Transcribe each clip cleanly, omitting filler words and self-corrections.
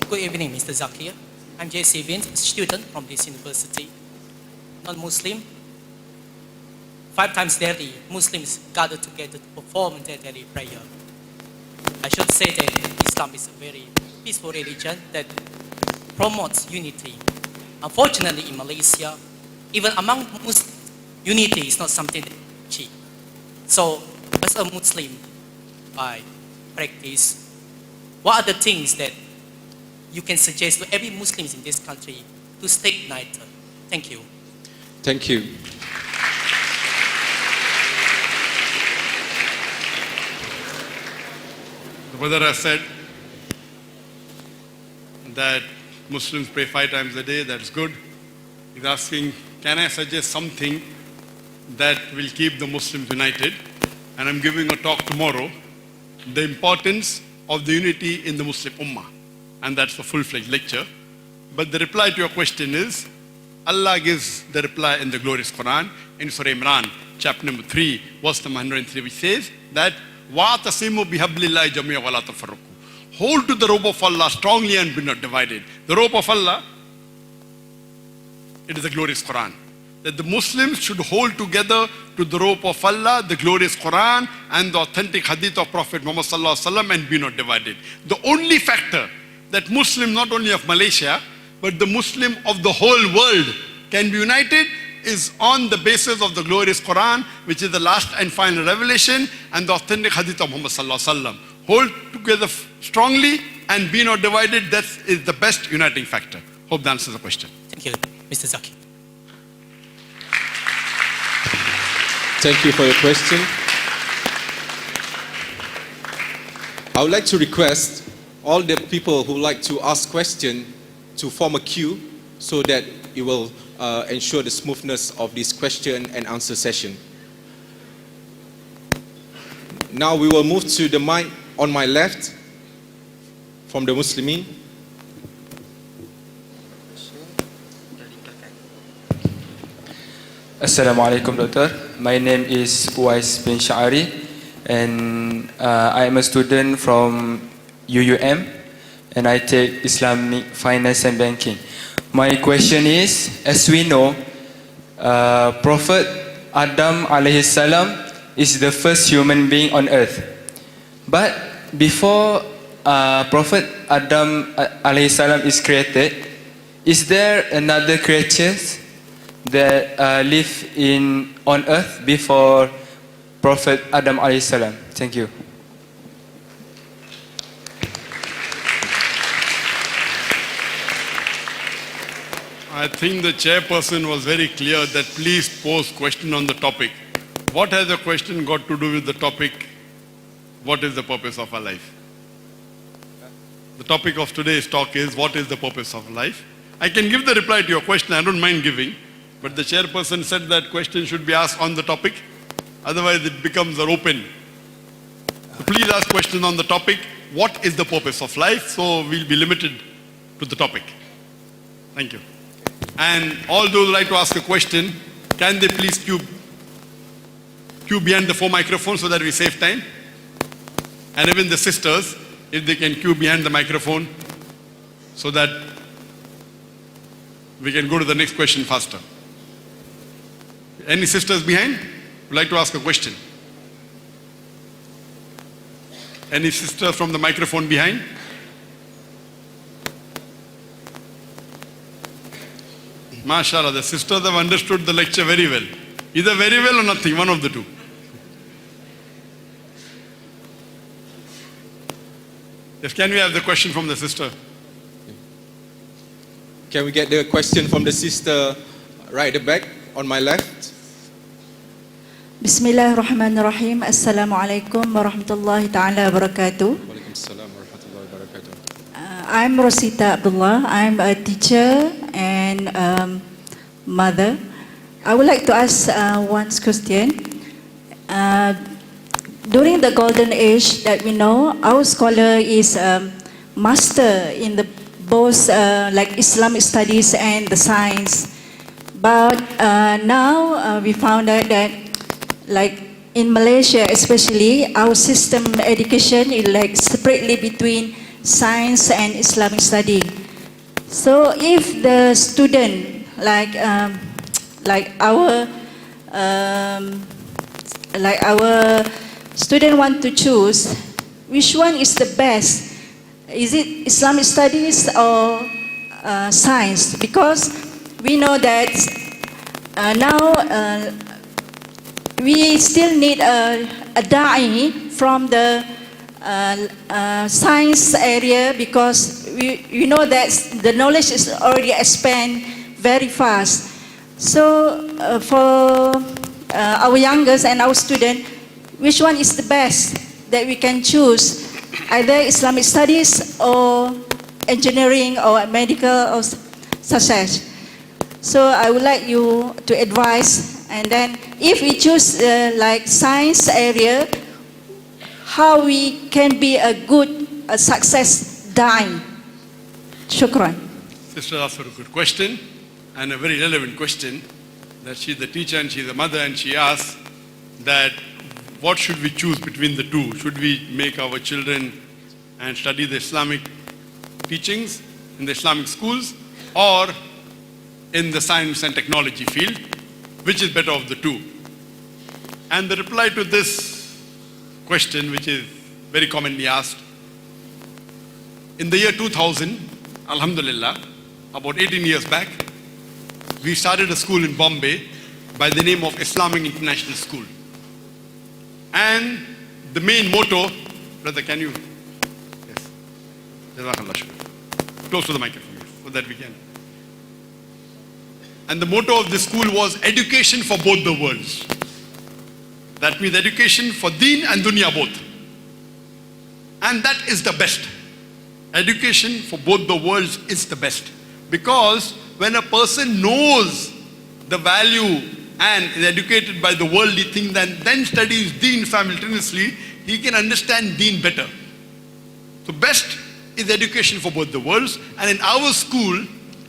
Good evening, Mr. Zakir. I'm J.C. Vince, a student from this university. Non-Muslim. 5 times daily, Muslims gather together to perform their daily prayer. I should say that Islam is a very peaceful religion that promotes unity. Unfortunately, in Malaysia, even among Muslims, unity is not something that is cheap. So, as a Muslim, I practice. What are the things that you can suggest to every Muslim in this country to stay united? Thank you. Thank you. The brother has said that Muslims pray 5 times a day, that's good. He's asking, can I suggest something that will keep the Muslims united? And I'm giving a talk tomorrow, the importance of the unity in the Muslim Ummah. And that's a full-fledged lecture. But the reply to your question is, Allah gives the reply in the glorious Quran, in Surah Imran, chapter number 3, verse number 103, which says that, وَاعْتَصِمُوا بِحَبْلِ اللَّهِ جَمِيعًا وَلَا تَفَرَّقُوا. Hold to the rope of Allah strongly and be not divided. The rope of Allah, it is the glorious Quran. That the Muslims should hold together to the rope of Allah, the glorious Quran, and the authentic hadith of Prophet Muhammad sallallahu alaihi wasallam, and be not divided. The only factor that Muslim, not only of Malaysia, but the Muslim of the whole world can be united is on the basis of the glorious Quran, which is the last and final revelation, and the authentic hadith of Muhammad sallallahu alaihi wasallam. Hold together strongly and be not divided. That is the best uniting factor. Hope that answers the question. Thank you, Mr. Zakir. Thank you for your question. I would like to request all the people who like to ask questions to form a queue so that it will ensure the smoothness of this question and answer session. Now we will move to the mic on my left from the Muslimin. Assalamualaikum, Doctor. My name is Uwais bin Sha'ari, and I am a student from UUM, and I take Islamic Finance and Banking. My question is, as we know, Prophet Adam alayhi salam is the first human being on earth. But before Prophet Adam alayhi salam is created, is there another creatures that live on earth before Prophet Adam alayhi salam? Thank you. I think the chairperson was very clear that please pose question on the topic. What has the question got to do with the topic? What is the purpose of our life? The topic of today's talk is, what is the purpose of life? I can give the reply to your question, I don't mind giving, but the chairperson said that question should be asked on the topic, otherwise it becomes an open. So please ask question on the topic, what is the purpose of life? So we'll be limited to the topic. Thank you. And all those who like to ask a question, can they please queue behind the 4 microphones so that we save time? And even the sisters, if they can queue behind the microphone so that we can go to the next question faster. Any sisters behind would like to ask a question? Any sisters from the microphone behind? MashaAllah, the sisters have understood the lecture very well. Either very well or nothing, one of the two. Yes, can we have the question from the sister? Can we get the question from the sister right at the back on my left? Bismillahirrahmanirrahim. Assalamualaikum warahmatullahi ta'ala wabarakatuh. Waalaikumsalam warahmatullahi wabarakatuh. I'm Rosita Abdullah. I'm a teacher and mother. I would like to ask one question. During the golden age that we know, our scholar is master in the both like Islamic studies and the science. But now we found out that like in Malaysia especially, our system education is like separately between science and Islamic study. So if the student, like our student want to choose, which one is the best? Is it Islamic studies or science? Because we know that now we still need a da'i from the science area, because we know that the knowledge is already expand very fast. So for our youngest and our student, which one is the best that we can choose? Either Islamic studies or engineering or medical or such. So I would like you to advise, and then if we choose like science area, how we can be a good success da'i. Shukran. Sister asked for a good question and a very relevant question, that she's the teacher and she's the mother, and she asks that what should we choose between the two? Should we make our children and study the Islamic teachings in the Islamic schools, or in the science and technology field? Which is better of the two? And the reply to this question, which is very commonly asked, in the year 2000, Alhamdulillah, about 18 years back, we started a school in Bombay by the name of Islamic International School. And the main motto, brother, can you? Yes. Jazakallah shukr. Close to the microphone, yes, so that we can. And the motto of this school was education for both the worlds. That means education for deen and dunya both. And that is the best. Education for both the worlds is the best. Because when a person knows the value and is educated by the worldly thing, then studies deen simultaneously, he can understand deen better. So best is education for both the worlds. And in our school,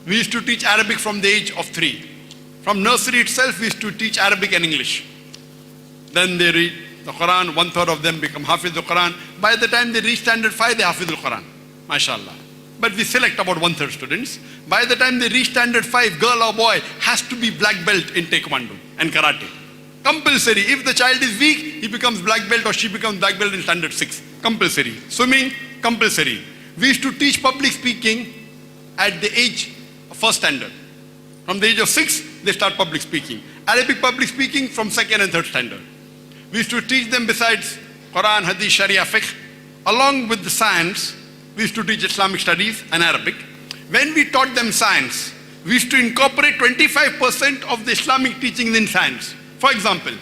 we used to teach Arabic from the age of 3. From nursery itself, we used to teach Arabic and English. Then they read the Quran, 1/3 of them become Hafiz the Quran. By the time they reach standard 5, they Hafiz the Quran. MashaAllah. But we select about 1/3 students. By the time they reach standard 5, girl or boy has to be black belt in Taekwondo and Karate. Compulsory. If the child is weak, he becomes black belt or she becomes black belt in standard 6. Compulsory. Swimming, compulsory. We used to teach public speaking at the age of 1st standard. From the age of 6, they start public speaking. Arabic public speaking from 2nd and 3rd standard. We used to teach them, besides Quran, Hadith, Sharia, Fiqh, along with the science, we used to teach Islamic studies and Arabic. When we taught them science, we used to incorporate 25% of the Islamic teachings in science. For example,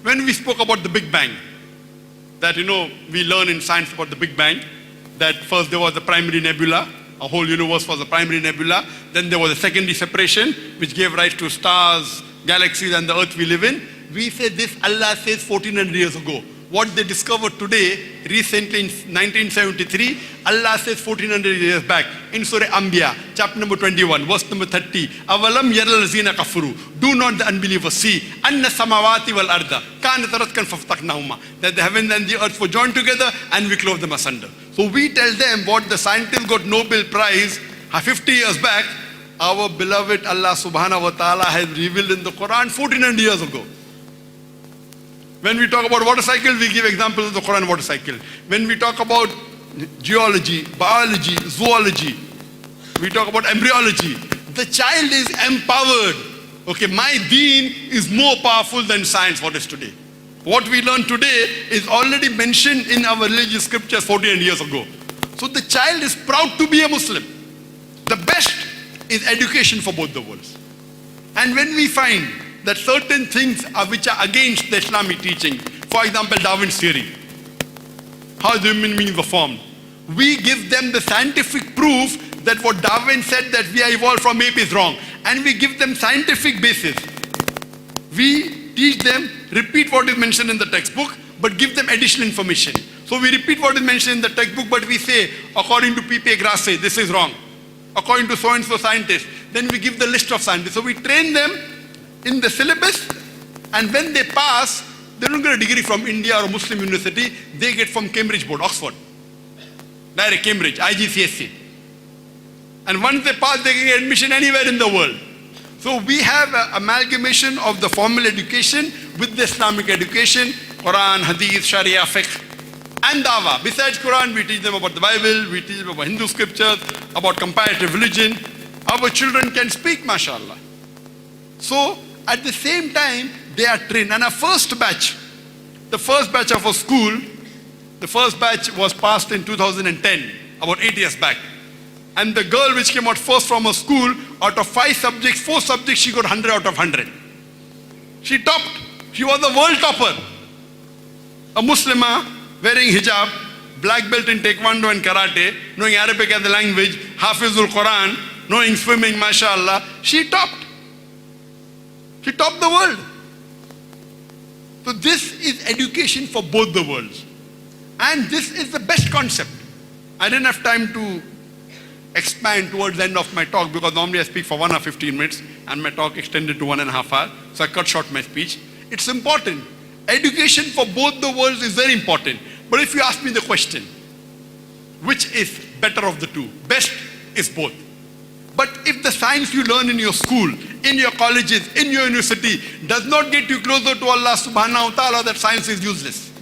when we spoke about the Big Bang, that we learn in science about the Big Bang, that first there was a primary nebula, a whole universe was a primary nebula, then there was a secondary separation, which gave rise to stars, galaxies, and the earth we live in. We say this, Allah says 1400 years ago. What they discovered today, recently in 1973, Allah says 1400 years back in Surah Anbiya, chapter number 21, verse number 30. Avalam yaral lazina kafuru. Do not the unbelievers see anna samawati wal arda kanat ratkan faftaqnahuma, that the heaven and the earth were joined together and we clove them asunder. So we tell them what the scientists got Nobel Prize 50 years back, our beloved Allah subhanahu wa ta'ala has revealed in the Quran 1400 years ago. When we talk about water cycle, we give examples of the Quran water cycle. When we talk about geology, biology, zoology, we talk about embryology, the child is empowered. Okay, my deen is more powerful than science, what is today. What we learn today is already mentioned in our religious scriptures 14 years ago. So the child is proud to be a Muslim. The best is education for both the worlds. And when we find that certain things which are against the Islamic teaching, for example, Darwin's theory, how the human beings were formed, we give them the scientific proof that what Darwin said, that we are evolved from ape, is wrong. And we give them scientific basis. We teach them, repeat what is mentioned in the textbook, but give them additional information. So we repeat what is mentioned in the textbook, but we say, according to P.P. Grasse, this is wrong. According to so-and-so scientists, then we give the list of scientists. So we train them in the syllabus, and when they pass, they don't get a degree from India or Muslim university, they get from Cambridge Board, Oxford. direct Cambridge, IGCSE. And once they pass, they can get admission anywhere in the world. So we have an amalgamation of the formal education with the Islamic education, Quran, Hadith, Sharia, Fiqh, and Dawah. Besides Quran, we teach them about the Bible, we teach them about Hindu scriptures, about comparative religion. Our children can speak, mashallah. So at the same time, they are trained. And our first batch, the first batch of our school, the first batch was passed in 2010, about 8 years back. And the girl which came out first from her school, out of 5 subjects, 4 subjects, she got 100 out of 100. She topped. She was the world topper. A Muslimah, wearing hijab, black belt in taekwondo and karate, knowing Arabic as a language, Hafizul Quran, knowing swimming, mashallah. She topped. She topped the world. So this is education for both the worlds. And this is the best concept. I didn't have time to expand towards the end of my talk because normally I speak for 1 hour 15 minutes and my talk extended to 1.5 hours. So I cut short my speech. It's important. Education for both the worlds is very important. But if you ask me the question, which is better of the two? Best is both. But if the science you learn in your school, in your colleges, in your university does not get you closer to Allah subhanahu wa ta'ala, that science is useless.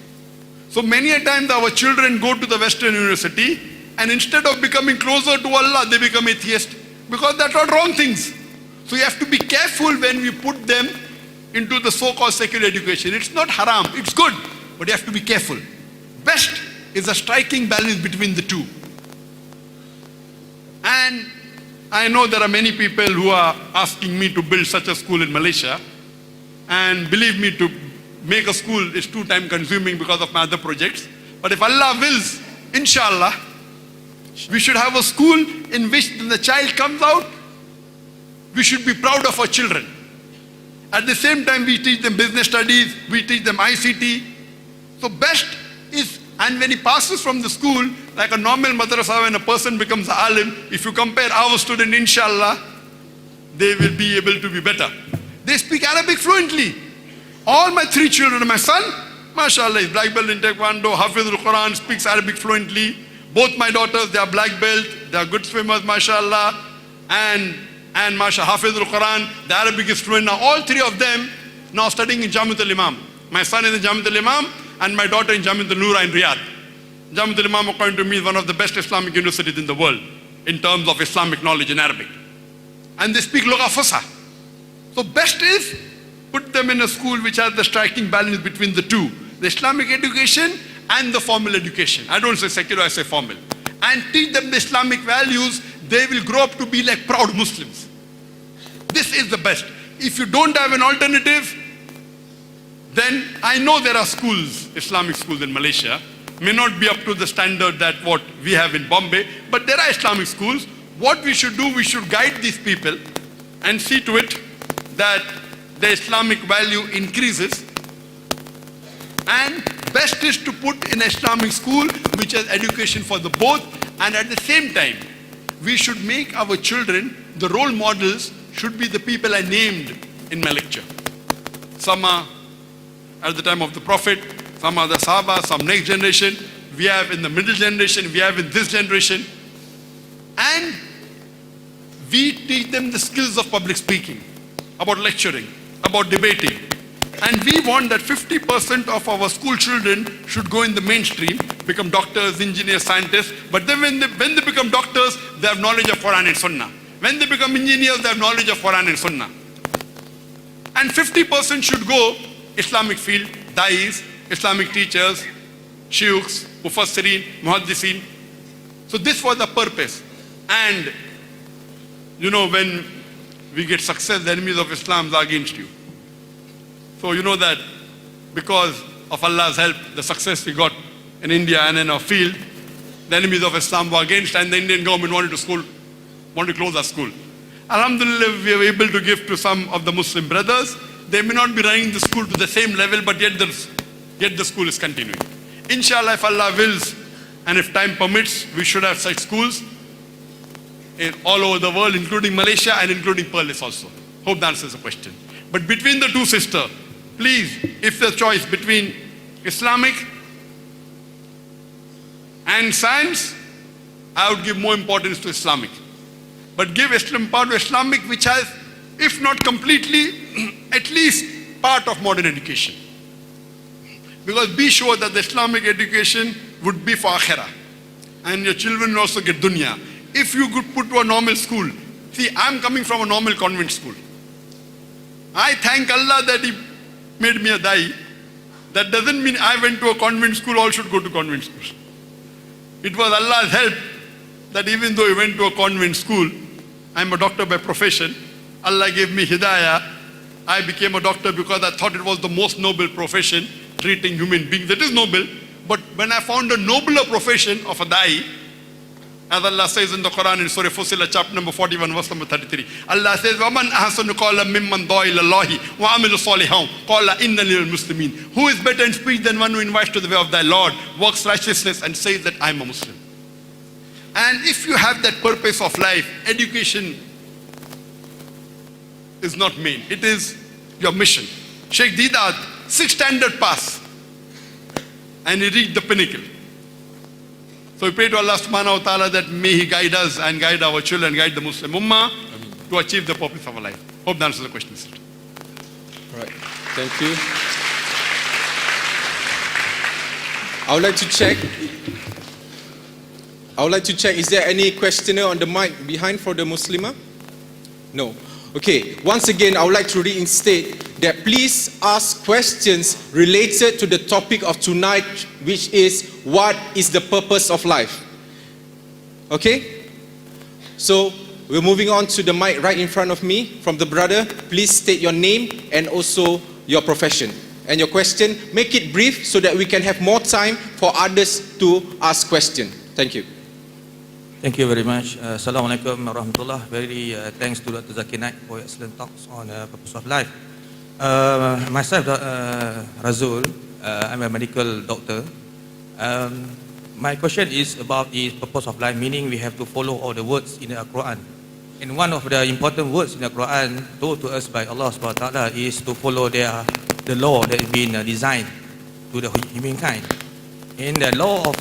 So many a times our children go to the Western university and instead of becoming closer to Allah, they become atheist because they're taught wrong things. So you have to be careful when we put them into the so-called secular education. It's not haram, it's good, but you have to be careful. Best is a striking balance between the two. And I know there are many people who are asking me to build such a school in Malaysia. And believe me, to make a school is too time consuming because of my other projects. But if Allah wills, inshallah, we should have a school in which when the child comes out, we should be proud of our children. At the same time, we teach them business studies, we teach them ICT. So best is, and when he passes from the school, like a normal madrasa, when a person becomes alim, if you compare our student, inshallah, they will be able to be better. They speak Arabic fluently. All my 3 children, my son, mashallah, is black belt in taekwondo, Hafizul Quran, speaks Arabic fluently. Both my daughters, they are black belt, they are good swimmers, mashallah. And mashallah, Hafizul Quran, the Arabic is fluent. Now all 3 of them now studying in Jamiatul Imam. My son is in Jamiatul Imam and my daughter in Jamiatul Noora in Riyadh. Jamiatul Imam, according to me, is one of the best Islamic universities in the world in terms of Islamic knowledge in Arabic. And they speak Lugha Fusha. So best is put them in a school which has the striking balance between the two, the Islamic education and the formal education. I don't say secular, I say formal. And teach them the Islamic values, they will grow up to be like proud Muslims. This is the best. If you don't have an alternative, then I know there are schools, Islamic schools in Malaysia, may not be up to the standard that what we have in Bombay, but there are Islamic schools. What we should do, we should guide these people and see to it that the Islamic value increases. And best is to put in an Islamic school which has education for the both, and at the same time, we should make our children, the role models should be the people I named in my lecture. Some are at the time of the Prophet, some are the Sahaba, some next generation, we have in the middle generation, we have in this generation. And we teach them the skills of public speaking, about lecturing, about debating. And we want that 50% of our school children should go in the mainstream, become doctors, engineers, scientists. But then when they become doctors, they have knowledge of Quran and Sunnah. When they become engineers, they have knowledge of Quran and Sunnah. And 50% should go Islamic field, da'is, Islamic teachers, shuyukhs, mufassirin, muhaddithin. So this was the purpose. And you know, when we get success, the enemies of Islam are against you. So you know that because of Allah's help, the success we got in India and in our field, the enemies of Islam were against, and the Indian government wanted to close our school. Alhamdulillah, we were able to give to some of the Muslim brothers. They may not be running the school to the same level, but yet the school is continuing. Inshallah, if Allah wills, and if time permits, we should have such schools all over the world, including Malaysia and including Perlis also. Hope that answers the question. But between the two sisters, please, if the choice between Islamic and science, I would give more importance to Islamic. But give part to Islamic which has, if not completely, at least part of modern education. Because be sure that the Islamic education would be for akhirah. And your children will also get dunya. If you could put to a normal school, see, I'm coming from a normal convent school. I thank Allah that He made me a dai. That doesn't mean I went to a convent school, all should go to convent schools. It was Allah's help that even though I went to a convent school, I'm a doctor by profession. Allah gave me hidayah. I became a doctor because I thought it was the most noble profession, treating human beings. It is noble. But when I found a nobler profession of a dai, as Allah says in the Quran in Surah Fussilat, chapter number 41, verse number 33, Allah says, وَمَنْ أَحْسَنُ قَوْلًا مِمَّنْ دَعَا إِلَى اللَّهِ وَعَمِلَ صَالِحًا قَالَ إِنَّنِي الْمُسْلِمِينَ. Who is better in speech than one who invites to the way of thy Lord, works righteousness and says that I am a Muslim. And if you have that purpose of life, education is not main. It is your mission. Sheikh Didat, 6 standard pass. And he reached the pinnacle. So we pray to Allah subhanahu wa ta'ala that may He guide us and guide our children, guide the Muslim Ummah to achieve the purpose of our life. Hope that answers the question, sir. All right. Thank you. I would like to check, is there any questioner on the mic behind for the Muslimah? No. Okay, once again, I would like to reinstate that please ask questions related to the topic of tonight, which is, what is the purpose of life? Okay? So, we're moving on to the mic right in front of me from the brother. Please state your name and also your profession. And your question, make it brief so that we can have more time for others to ask questions. Thank you. Thank you very much. Assalamualaikum warahmatullah. Very thanks to Dr. Zakir Naik for excellent talks on purpose of life. Myself, Razul, I'm a medical doctor. My question is about the purpose of life, meaning we have to follow all the words in the Quran. And one of the important words in the Quran told to us by Allah subhanahu wa ta'ala is to follow the law that has been designed to the humankind. In the law of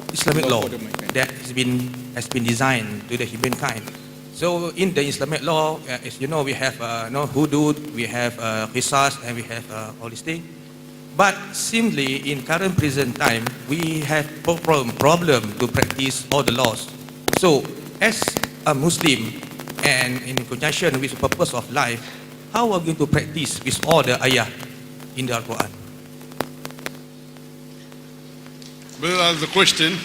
Islamic law that has been designed to the humankind. So in the Islamic law, as you know, we have hudud, we have qisas, and we have all these things. But simply in current present time, we have problem to practice all the laws. So as a Muslim and in conjunction with the purpose of life, how are we going to practice with all the ayah in the Quran? Well, that's the question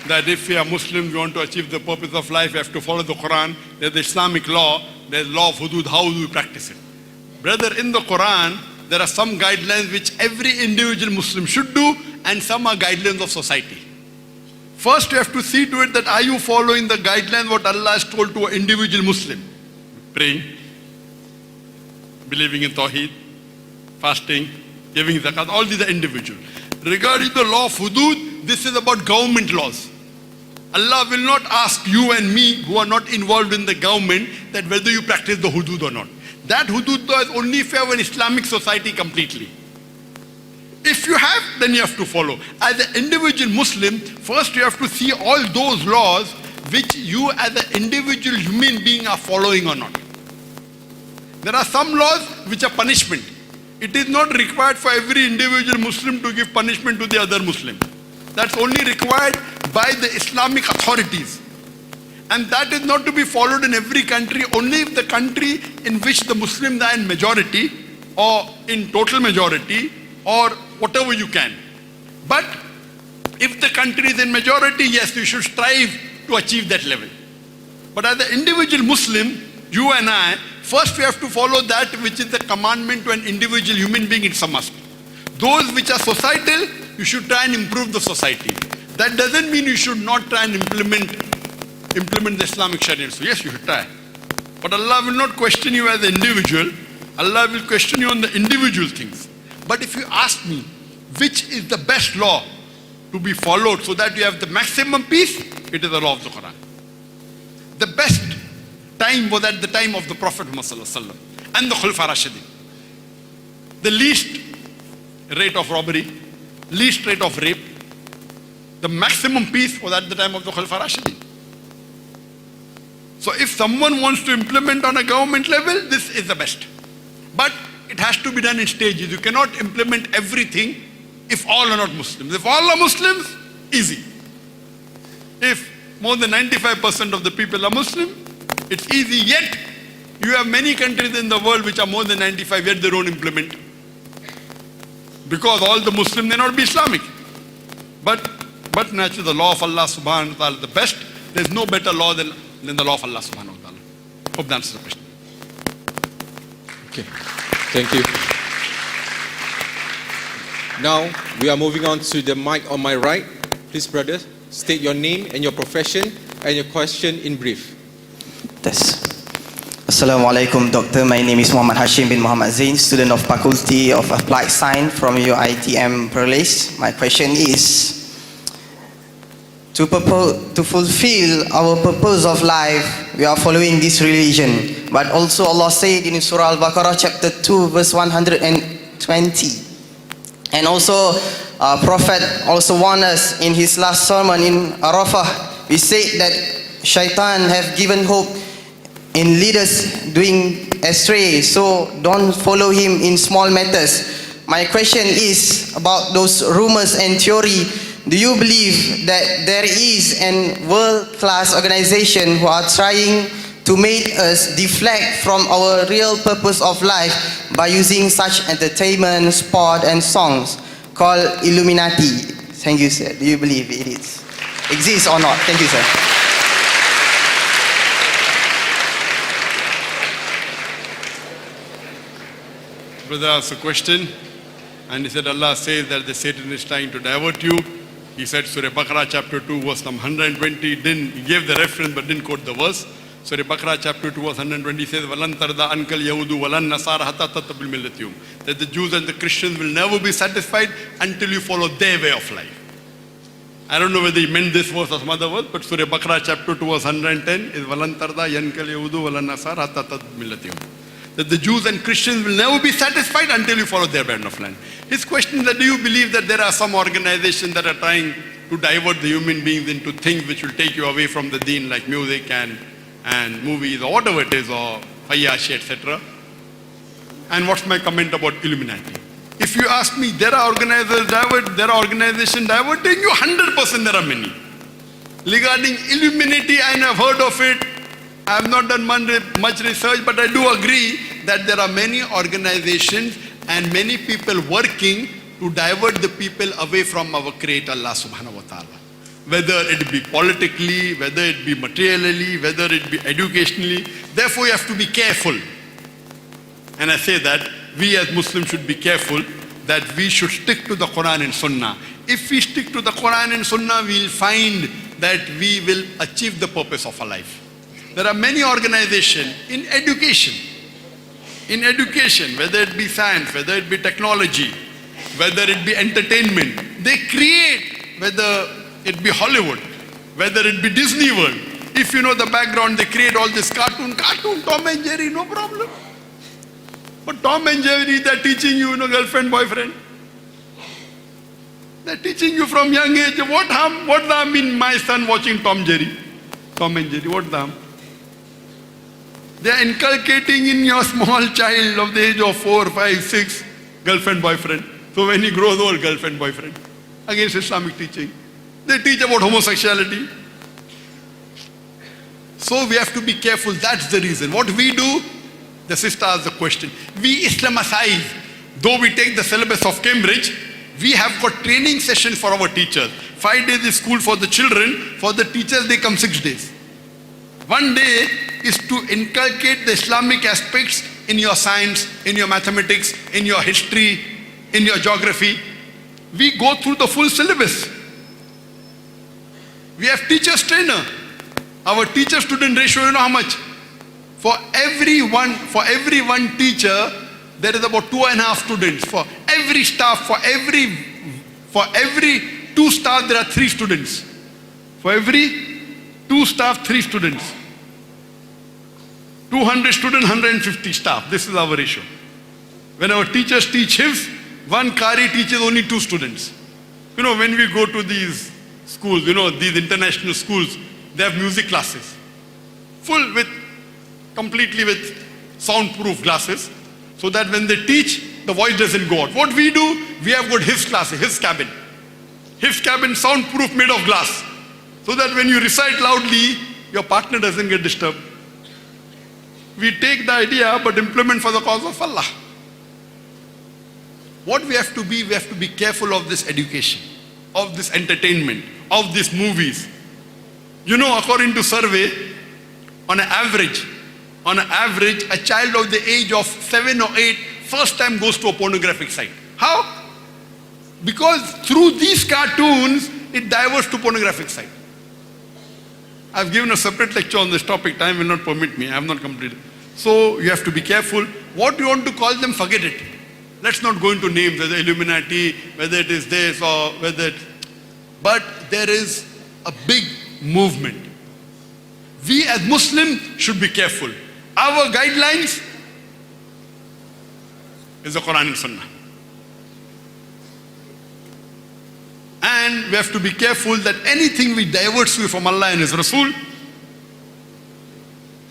that if we are Muslims, we want to achieve the purpose of life, we have to follow the Quran. There's the Islamic law, there's law of hudud, how do we practice it? Brother, in the Quran, there are some guidelines which every individual Muslim should do, and some are guidelines of society. First, you have to see to it that are you following the guidelines what Allah has told to an individual Muslim? Praying, believing in Tawheed, fasting, giving zakat, all these are individual. Regarding the law of hudud, this is about government laws. Allah will not ask you and me who are not involved in the government that whether you practice the hudud or not. That hudud law is only if you have an Islamic society completely. If you have, then you have to follow. As an individual Muslim, first you have to see all those laws which you as an individual human being are following or not. There are some laws which are punishment. It is not required for every individual Muslim to give punishment to the other Muslim. That's only required by the Islamic authorities. And that is not to be followed in every country, only if the country in which the Muslims are in majority or in total majority or whatever you can. But if the country is in majority, yes, you should strive to achieve that level. But as an individual Muslim, you and I, first we have to follow that which is the commandment to an individual human being, it's a must. Those which are societal, you should try and improve the society. That doesn't mean you should not try and implement the Islamic Sharia. So yes, you should try. But Allah will not question you as an individual. Allah will question you on the individual things. But if you ask me, which is the best law to be followed so that you have the maximum peace, it is the law of the Quran. The best time was at the time of the Prophet Muhammad and the Khulafa Rashidin. The least rate of robbery, least rate of rape, The maximum peace was at the time of the Khulafa Rashidin. So if someone wants to implement on a government level, this is the best. But it has to be done in stages. You cannot implement everything if all are not Muslims. If all are Muslims, easy. If more than 95% of the people are Muslim, it's easy. Yet, you have many countries in the world which are more than 95, yet they don't implement. Because all the Muslims may not be Islamic. But naturally the law of Allah subhanahu wa ta'ala is the best. There's no better law than the law of Allah subhanahu wa ta'ala. Hope that answers the question. Okay, thank you. Now, we are moving on to the mic on my right. Please, brother, state your name and your profession and your question in brief. Yes. Assalamualaikum, Doctor. My name is Muhammad Hashim bin Muhammad Zain, student of Faculty of Applied Science from UiTM Perlis. My question is, to fulfill our purpose of life, we are following this religion. But also Allah said in Surah Al-Baqarah chapter 2 verse 120. And also Prophet also warned us in his last sermon in Arafah. He said that Shaitan have given hope in leaders doing astray, so don't follow him in small matters. My question is about those rumors and theory. Do you believe that there is a world-class organization who are trying to make us deflect from our real purpose of life by using such entertainment, sport and songs called Illuminati? Thank you, sir. Do you believe it exists or not? Thank you, sir. Brother asked a question and he said Allah says that the Satan is trying to divert you. He said Surah Baqarah chapter 2 verse number 120. He gave the reference but didn't quote the verse. Surah Baqarah chapter 2 verse 120 says Walan tarda ankal yahudu walan nasara hatta tattabil millatiyum, that the Jews and the Christians will never be satisfied until you follow their way of life. I don't know whether he meant this verse or some other verse, but Surah Baqarah chapter 2 verse 110 is Walan tarda yankal yahudu walan nasara hatta tattabil millatiyum, that the Jews and Christians will never be satisfied until you follow their band of land. His question is that do you believe that there are some organizations that are trying to divert the human beings into things which will take you away from the deen, like music and movies or whatever it is, or Fayashi, etc. And what's my comment about Illuminati? If you ask me, there are organizations diverting you, 100% there are many. Regarding Illuminati, I have heard of it. I have not done much research, but I do agree that there are many organizations and many people working to divert the people away from our Creator Allah subhanahu wa ta'ala. Whether it be politically, whether it be materially, whether it be educationally. Therefore you have to be careful. And I say that we as Muslims should be careful that we should stick to the Quran and Sunnah. If we stick to the Quran and Sunnah, we will find that we will achieve the purpose of our life. There are many organizations in education, whether it be science, whether it be technology, whether it be entertainment. They create, whether it be Hollywood, whether it be Disney World. If you know the background, they create all this cartoon, Tom and Jerry, no problem. But Tom and Jerry, they're teaching you, girlfriend, boyfriend. They're teaching you from young age. What harm in my son watching Tom and Jerry? What harm? They are inculcating in your small child of the age of 4, 5, 6, girlfriend, boyfriend. So when he grows old, girlfriend, boyfriend. Against Islamic teaching. They teach about homosexuality. So we have to be careful. That's the reason. What we do, the sister asked the question. We Islamicize. Though we take the syllabus of Cambridge, we have got training sessions for our teachers. 5 days is school for the children. For the teachers, they come 6 days. 1 day is to inculcate the Islamic aspects in your science, in your mathematics, in your history, in your geography. We go through the full syllabus. We have teachers trainer. Our teacher-student ratio, you know how much? For every one teacher, there is about 2.5 students. For every staff, for every 2 staff, there are 3 students. For every 2 staff, 3 students. 200 students, 150 staff. This is our ratio. When our teachers teach hifz, one Qari teaches only 2 students. When we go to these schools, these international schools, they have music classes. Completely with soundproof glasses, so that when they teach, the voice doesn't go out. What we do, we have got hifz classes, hifz cabin. Hifz cabin, soundproof, made of glass. So that when you recite loudly, your partner doesn't get disturbed. We take the idea but implement for the cause of Allah. What we have to be careful of this education, of this entertainment, of these movies. According to survey, on an average, a child of the age of 7 or 8 first time goes to a pornographic site. How? Because through these cartoons, it diverts to pornographic site. I've given a separate lecture on this topic. Time will not permit me. I have not completed. So you have to be careful. What you want to call them, forget it. Let's not go into names, whether Illuminati, whether it is this or whether it... But there is a big movement. We as Muslims should be careful. Our guidelines is the Quran and Sunnah. And we have to be careful that anything we diverts you from Allah and His Rasul,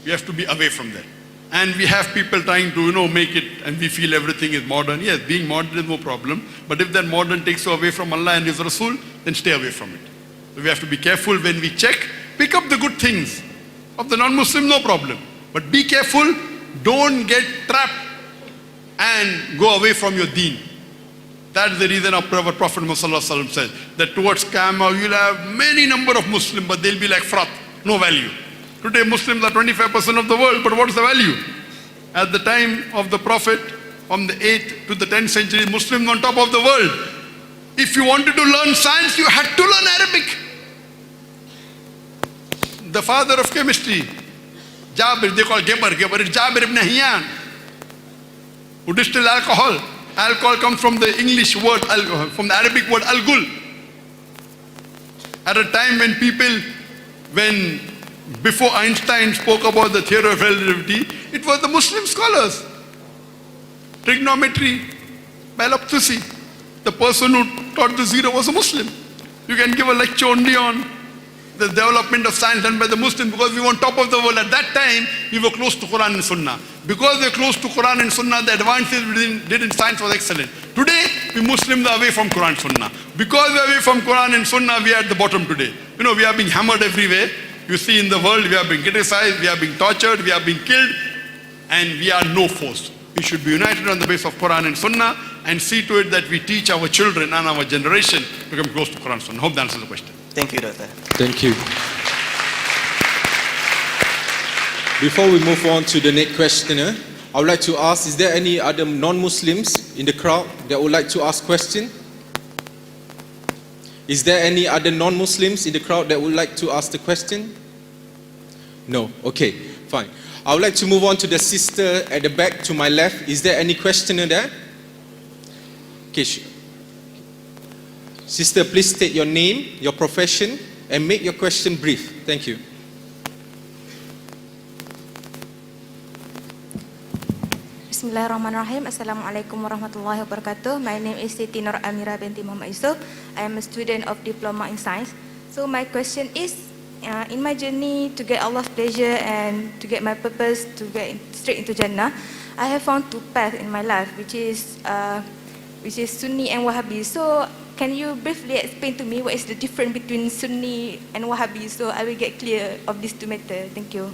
we have to be away from that. And we have people trying to, make it, and we feel everything is modern. Yes, being modern is no problem. But if that modern takes you away from Allah and His Rasul, then stay away from it. So we have to be careful when we check. Pick up the good things. Of the non-Muslim, no problem. But be careful, don't get trapped and go away from your deen. That's the reason our Prophet Muhammad says that towards Qiyamah you'll have many number of Muslims, but they'll be like froth, no value. Today Muslims are 25% of the world, but what's the value? At the time of the Prophet, from the 8th to the 10th century, Muslims on top of the world. If you wanted to learn science, you had to learn Arabic. The father of chemistry, Jabir, they call Geber is Jabir ibn Hayyan, who distilled alcohol. Alcohol comes from the English word, from the Arabic word al-gul. At a time when before Einstein spoke about the theory of relativity, it was the Muslim scholars. Trigonometry, Balaptusi, the person who taught the zero was a Muslim. You can give a lecture only on the development of science done by the Muslims, because we were on top of the world. At that time, we were close to Quran and Sunnah. Because we were close to Quran and Sunnah, the advances we did in science was excellent. Today, we Muslims are away from Quran and Sunnah. Because we are away from Quran and Sunnah, we are at the bottom today. We are being hammered everywhere. You see in the world, we are being criticized, we are being tortured, we are being killed, and we are no force. We should be united on the basis of Quran and Sunnah and see to it that we teach our children and our generation to become close to Quran and Sunnah. Hope that answers the question. Thank you, Doctor. Thank you. Before we move on to the next questioner, I would like to ask, is there any other non-Muslims in the crowd that would like to ask question? Is there any other non-Muslims in the crowd that would like to ask the question? No? Okay, fine. I would like to move on to the sister at the back to my left. Is there any questioner there? Okay, sister, please state your name, your profession, and make your question brief. Thank you. Bismillahirrahmanirrahim. Assalamualaikum warahmatullahi wabarakatuh. My name is Siti Nur Amira binti Muhammad Yusuf. I am a student of Diploma in Science. So my question is, in my journey to get Allah's pleasure and to get my purpose to get straight into Jannah, I have found two paths in my life, which is Sunni and Wahabi. So can you briefly explain to me what is the difference between Sunni and Wahabi, so I will get clear of these two matters? Thank you.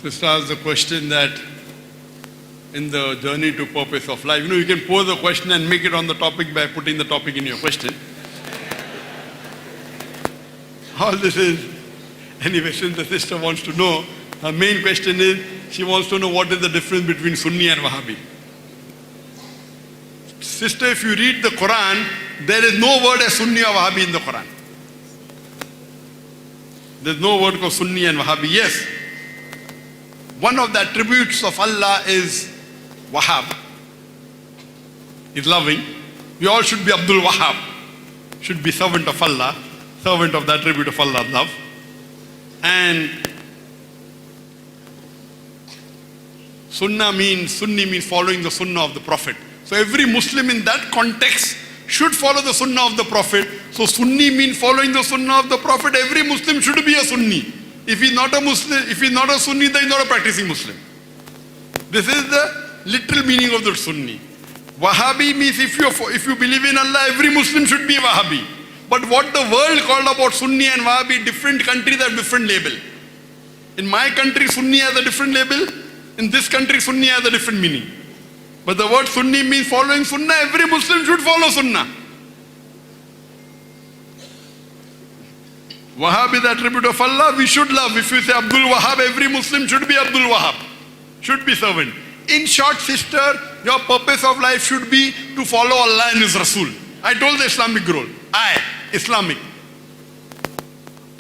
Sister asked the question that in the journey to purpose of life, you can pose a question and make it on the topic by putting the topic in your question. All this is, anyway, since the sister wants to know, her main question is, she wants to know what is the difference between Sunni and Wahabi. Sister, if you read the Quran, there is no word as Sunni or Wahabi in the Quran. There is no word called Sunni and Wahabi. Yes, one of the attributes of Allah is Wahhab. He's loving. We all should be Abdul Wahhab. Should be servant of Allah, servant of the attribute of Allah, love. And Sunni means following the Sunnah of the Prophet. So every Muslim in that context should follow the sunnah of the Prophet. So Sunni means following the sunnah of the Prophet. Every Muslim should be a Sunni. If he's not a Muslim, if he's not a Sunni, then he's not a practicing Muslim. This is the literal meaning of the Sunni. Wahabi means if you believe in Allah, every Muslim should be Wahabi. But what the world called about Sunni and Wahabi, different countries have different label. In my country, Sunni has a different label. In this country, Sunni has a different meaning. But the word Sunni means following Sunnah. Every Muslim should follow Sunnah. Wahhab is the attribute of Allah. We should love. If you say Abdul Wahhab, every Muslim should be Abdul Wahhab. Should be servant. In short, sister, your purpose of life should be to follow Allah and His Rasul. I told the Islamic role. Islamic.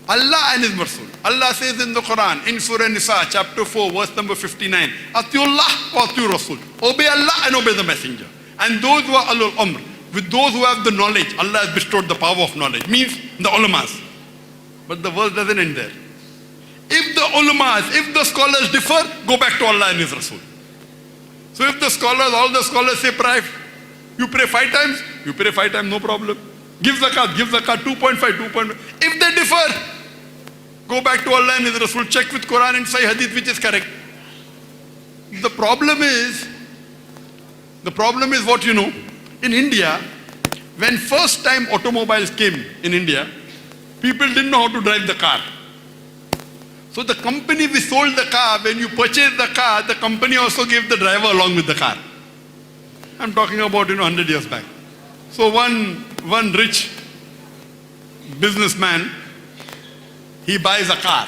Allah and His Rasul. Allah says in the Quran, in Surah Nisa, chapter 4, verse number 59, Atiullah wa atiur Rasul. Obey Allah and obey the Messenger. And those who are Ulul Amr, with those who have the knowledge, Allah has bestowed the power of knowledge. Means the ulamas. But the verse doesn't end there. If the ulamas, if the scholars differ, go back to Allah and His Rasul. So if the scholars, all the scholars say, you pray 5 times, you pray 5 times, no problem. Give zakat, 2.5, 2.5. If they differ, go back to Allah and His Rasul, check with Quran and Sahih Hadith which is correct. The problem is what you know. In India, when first time automobiles came in India, people didn't know how to drive the car. So the company which sold the car, when you purchased the car, the company also gave the driver along with the car. I'm talking about 100 years back. So one rich businessman, he buys a car.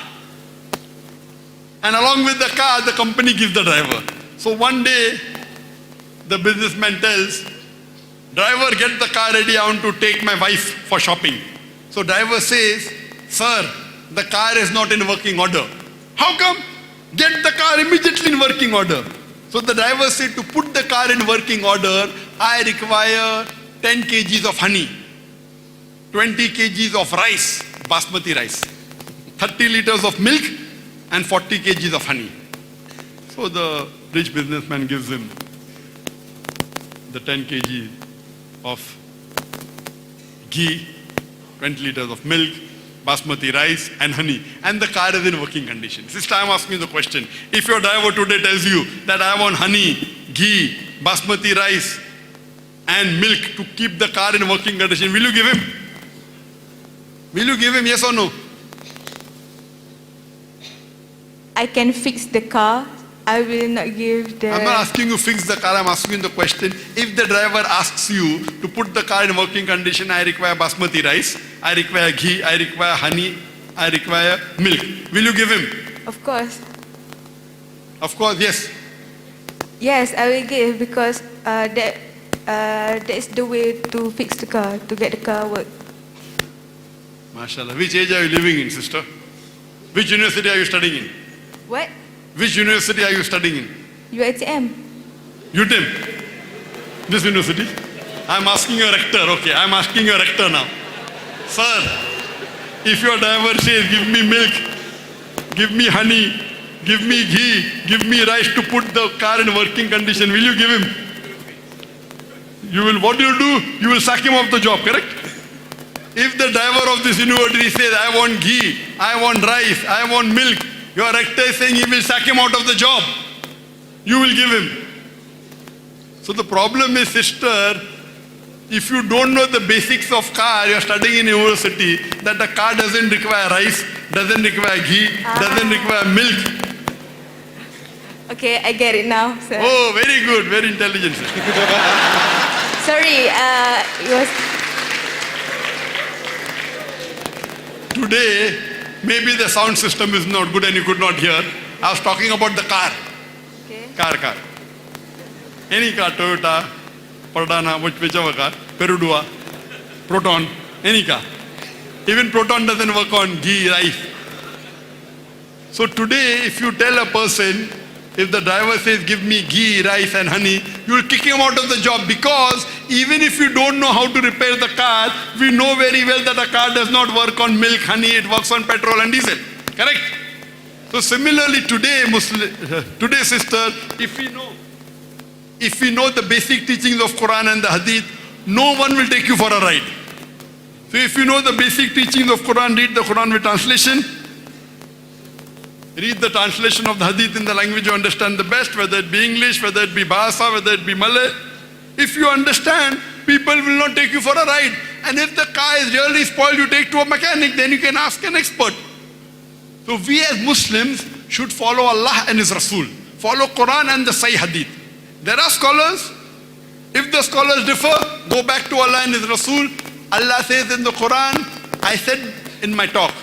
And along with the car, the company gives the driver. So one day, the businessman tells, driver, get the car ready, I want to take my wife for shopping. So driver says, sir, the car is not in working order. How come? Get the car immediately in working order. So the driver said, to put the car in working order, I require 10 kgs of honey, 20 kgs of rice, basmati rice, 30 liters of milk and 40 kgs of honey. So the rich businessman gives him the 10 kg of ghee, 20 liters of milk, basmati rice and honey, and the car is in working condition. Sister, I am asking you the question. If your driver today tells you that I want honey, ghee, basmati rice and milk to keep the car in working condition, will you give him? Will you give him, yes or no? I can fix the car. I will not give the... I'm not asking you fix the car, I'm asking you the question. If the driver asks you to put the car in working condition, I require basmati rice, I require ghee, I require honey, I require milk. Will you give him? Of course. Of course, yes. Yes, I will give because that is the way to fix the car, to get the car work. MashaAllah. Which age are you living in, sister? Which university are you studying in? What? Which university are you studying in? UITM. UTM. This university? I'm asking your rector, okay. I'm asking your rector now. Sir, if your driver says, give me milk, give me honey, give me ghee, give me rice to put the car in working condition, will you give him? You will, what do? You will sack him off the job, correct? If the driver of this university says, I want ghee, I want rice, I want milk, your rector is saying he will sack him out of the job. You will give him. So the problem is, sister, if you don't know the basics of car, you are studying in university, that the car doesn't require rice, doesn't require ghee, doesn't require milk. Okay, I get it now, sir. Oh, very good, very intelligent. Sorry, it was... Today, maybe the sound system is not good and you could not hear. I was talking about the car. Okay. Car. Any car, Toyota, Pradana, whichever car, Perudua, Proton, any car. Even Proton doesn't work on ghee, rice. So today, if you tell a person, if the driver says, give me ghee, rice and honey, you will kick him out of the job, because even if you don't know how to repair the car, we know very well that a car does not work on milk, honey, it works on petrol and diesel. Correct? So similarly today, today sister, if we know the basic teachings of Quran and the Hadith, no one will take you for a ride. So if you know the basic teachings of Quran, read the Quran with translation. Read the translation of the hadith in the language you understand the best, whether it be English, whether it be Bahasa, whether it be Malay. If you understand, people will not take you for a ride. And if the car is really spoiled, you take to a mechanic, then you can ask an expert. So we as Muslims should follow Allah and His Rasul. Follow Quran and the Sahih Hadith. There are scholars. If the scholars differ, go back to Allah and His Rasul. Allah says in the Quran, I said in my talk,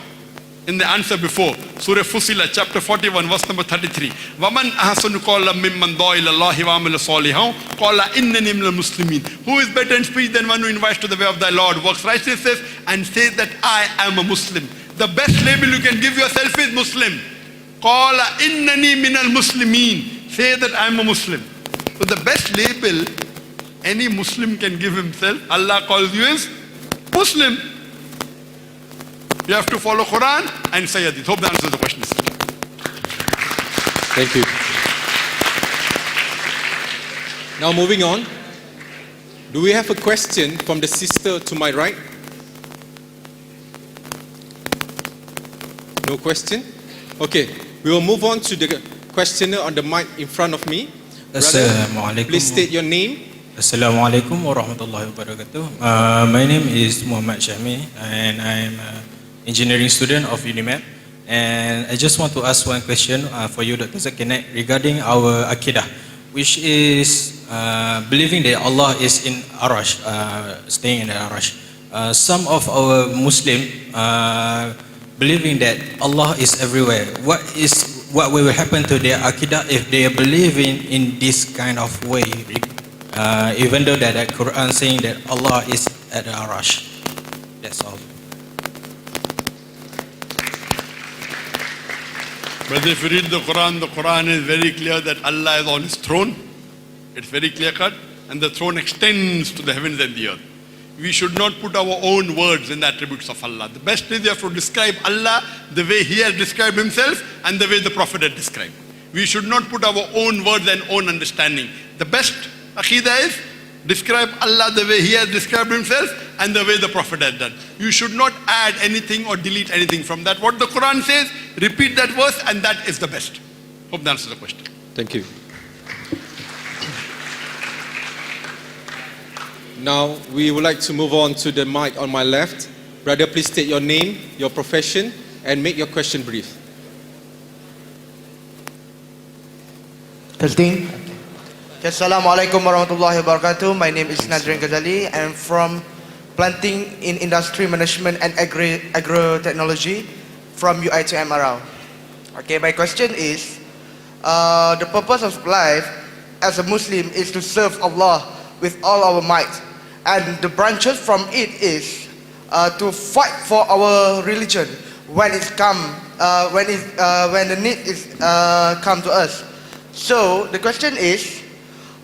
in the answer before, Surah Fussilat, chapter 41, verse number 33. وَمَنْ أَحْسَنُ قَوْلًا مِمَّنْ دَعَا إِلَى اللَّهِ وَعَمِلَ صَالِحًا قَالَ إِنَّنِي مِنَ الْمُسْلِمِينَ. Who is better in speech than one who invites to the way of thy Lord, works righteousness, and says that I am a Muslim. The best label you can give yourself is Muslim. قَالَ إِنَّنِي مِنَ الْمُسْلِمِينَ. Say that I am a Muslim. So the best label any Muslim can give himself, Allah calls you as Muslim. You have to follow Quran and Sahih Hadith. Hope that answers the question. Thank you. Now moving on. Do we have a question from the sister to my right? No question? Okay, we will move on to the questioner on the mic in front of me. Brother, please state your name. Assalamualaikum warahmatullahi wabarakatuh. My name is Muhammad Syahmi and I am an engineering student of UNIMED. And I just want to ask one question for you, Dr. Zakir, regarding our Aqidah, which is believing that Allah is in Arash, staying in the Arash. Some of our Muslim believing that Allah is everywhere. What will happen to their Aqidah if they are believing in this kind of way? Even though that the Quran saying that Allah is at the Arash. That's all. But if you read the Quran is very clear that Allah is on His throne. It's very clear cut. And the throne extends to the heavens and the earth. We should not put our own words in the attributes of Allah. The best is you have to describe Allah the way He has described Himself and the way the Prophet had described. We should not put our own words and own understanding. The best Aqidah is describe Allah the way He has described Himself and the way the Prophet has done. You should not add anything or delete anything from that. What the Quran says, repeat that verse, and that is the best. Hope that answers the question. Thank you. Now we would like to move on to the mic on my left. Brother, please state your name, your profession, and make your question brief. Testing. Assalamualaikum warahmatullahi wabarakatuh. My name is Nadrin Ghazali. I am from Planting in Industry Management and Agro-Technology from UITM Arau. Okay, my question is, the purpose of life as a Muslim is to serve Allah with all our might. And the branches from it is to fight for our religion when the need is come to us. So the question is,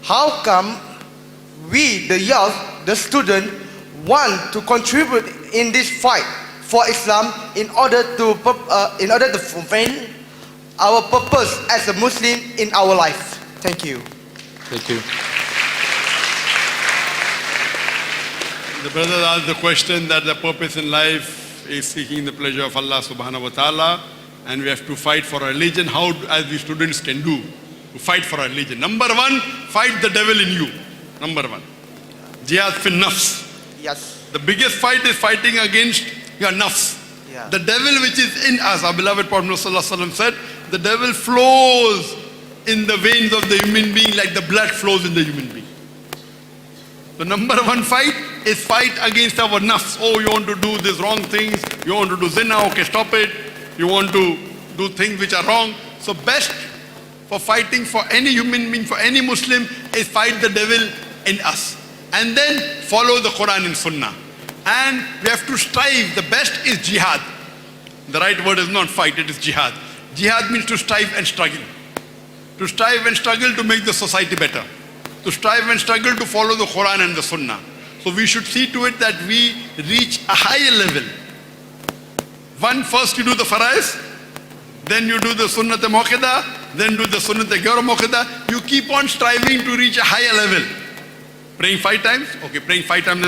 how come we, the youth, the student, want to contribute in this fight for Islam in order to fulfill our purpose as a Muslim in our life? Thank you. Thank you. The brother asked the question that the purpose in life is seeking the pleasure of Allah subhanahu wa ta'ala, and we have to fight for our religion. How as we students can do to fight for our religion? Number one, fight the devil in you. Number one. Jihad fi nafs. Yes. The biggest fight is fighting against your nafs. Yeah. The devil which is in us. Our beloved Prophet ﷺ said, the devil flows in the veins of the human being like the blood flows in the human being. The number one fight is fight against our nafs. Oh, you want to do these wrong things. You want to do zina. Okay, stop it. You want to do things which are wrong. So best for fighting for any human being, for any Muslim, is fight the devil in us. And then follow the Quran and Sunnah. And we have to strive. The best is jihad. The right word is not fight, it is jihad. Jihad means to strive and struggle. To strive and struggle to make the society better. To strive and struggle to follow the Quran and the Sunnah. So we should see to it that we reach a higher level. First you do the farais, then you do the sunnat muakkada, then do the sunnat ghayr muakkada. You keep on striving to reach a higher level. Praying 5 times? Okay, praying 5 times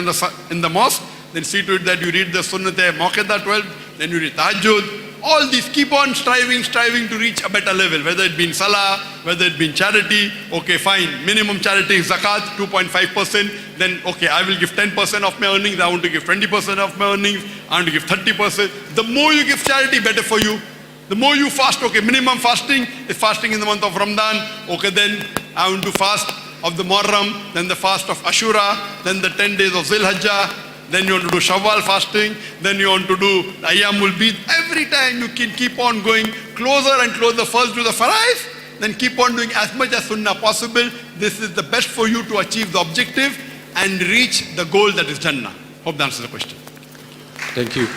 in the mosque. Then see to it that you read the Sunnat Mawqida 12. Then you read Tahajjud. All these keep on striving to reach a better level. Whether it be in Salah, whether it be in charity. Okay, fine. Minimum charity is Zakat, 2.5%. Then, okay, I will give 10% of my earnings. I want to give 20% of my earnings. I want to give 30%. The more you give charity, better for you. The more you fast, okay, minimum fasting is fasting in the month of Ramadan. Okay, then I want to fast of the Muharram, then the fast of Ashura, then the 10 days of Zil Hajjah, then you want to do Shawwal fasting, then you want to do Ayyamul Bid. Every time you can keep on going closer and closer. First do the Faraiz, then keep on doing as much as Sunnah possible. This is the best for you to achieve the objective and reach the goal that is Jannah. Hope that answers the question. Thank you.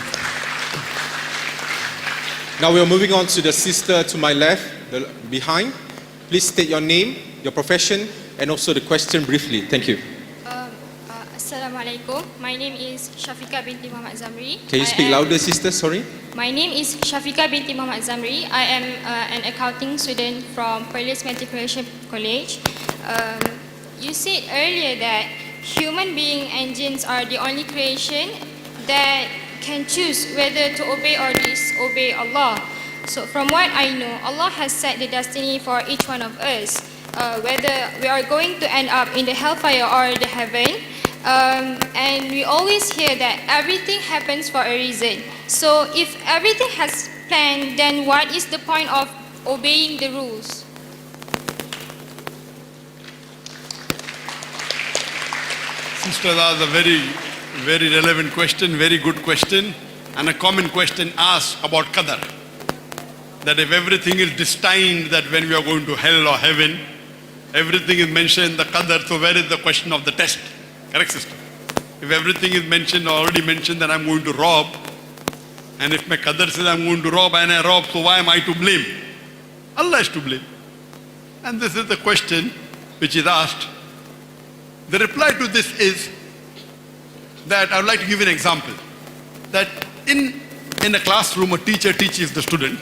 Now we are moving on to the sister to my left, behind. Please state your name, your profession, and also the question briefly. Thank you. Assalamualaikum. My name is Shafika binti Muhammad Zamri. Can you speak louder, sister? Sorry. My name is Shafika binti Muhammad Zamri. I am an accounting student from Perlis Matriculation College. You said earlier that human being and jinns are the only creation that can choose whether to obey or disobey Allah. So from what I know, Allah has set the destiny for each one of us, whether we are going to end up in the hellfire or the heaven. And we always hear that everything happens for a reason. So if everything has planned, then what is the point of obeying the rules? Sister, that's a very, very relevant question, very good question, and a common question asked about Qadar. That if everything is destined, that when we are going to hell or heaven, everything is mentioned in the Qadar, so where is the question of the test? Correct, sister? If everything is mentioned, already mentioned, that I'm going to rob, and if my Qadar says I'm going to rob and I rob, so why am I to blame? Allah is to blame. And this is the question which is asked. The reply to this is that I would like to give you an example. That in a classroom, a teacher teaches the student.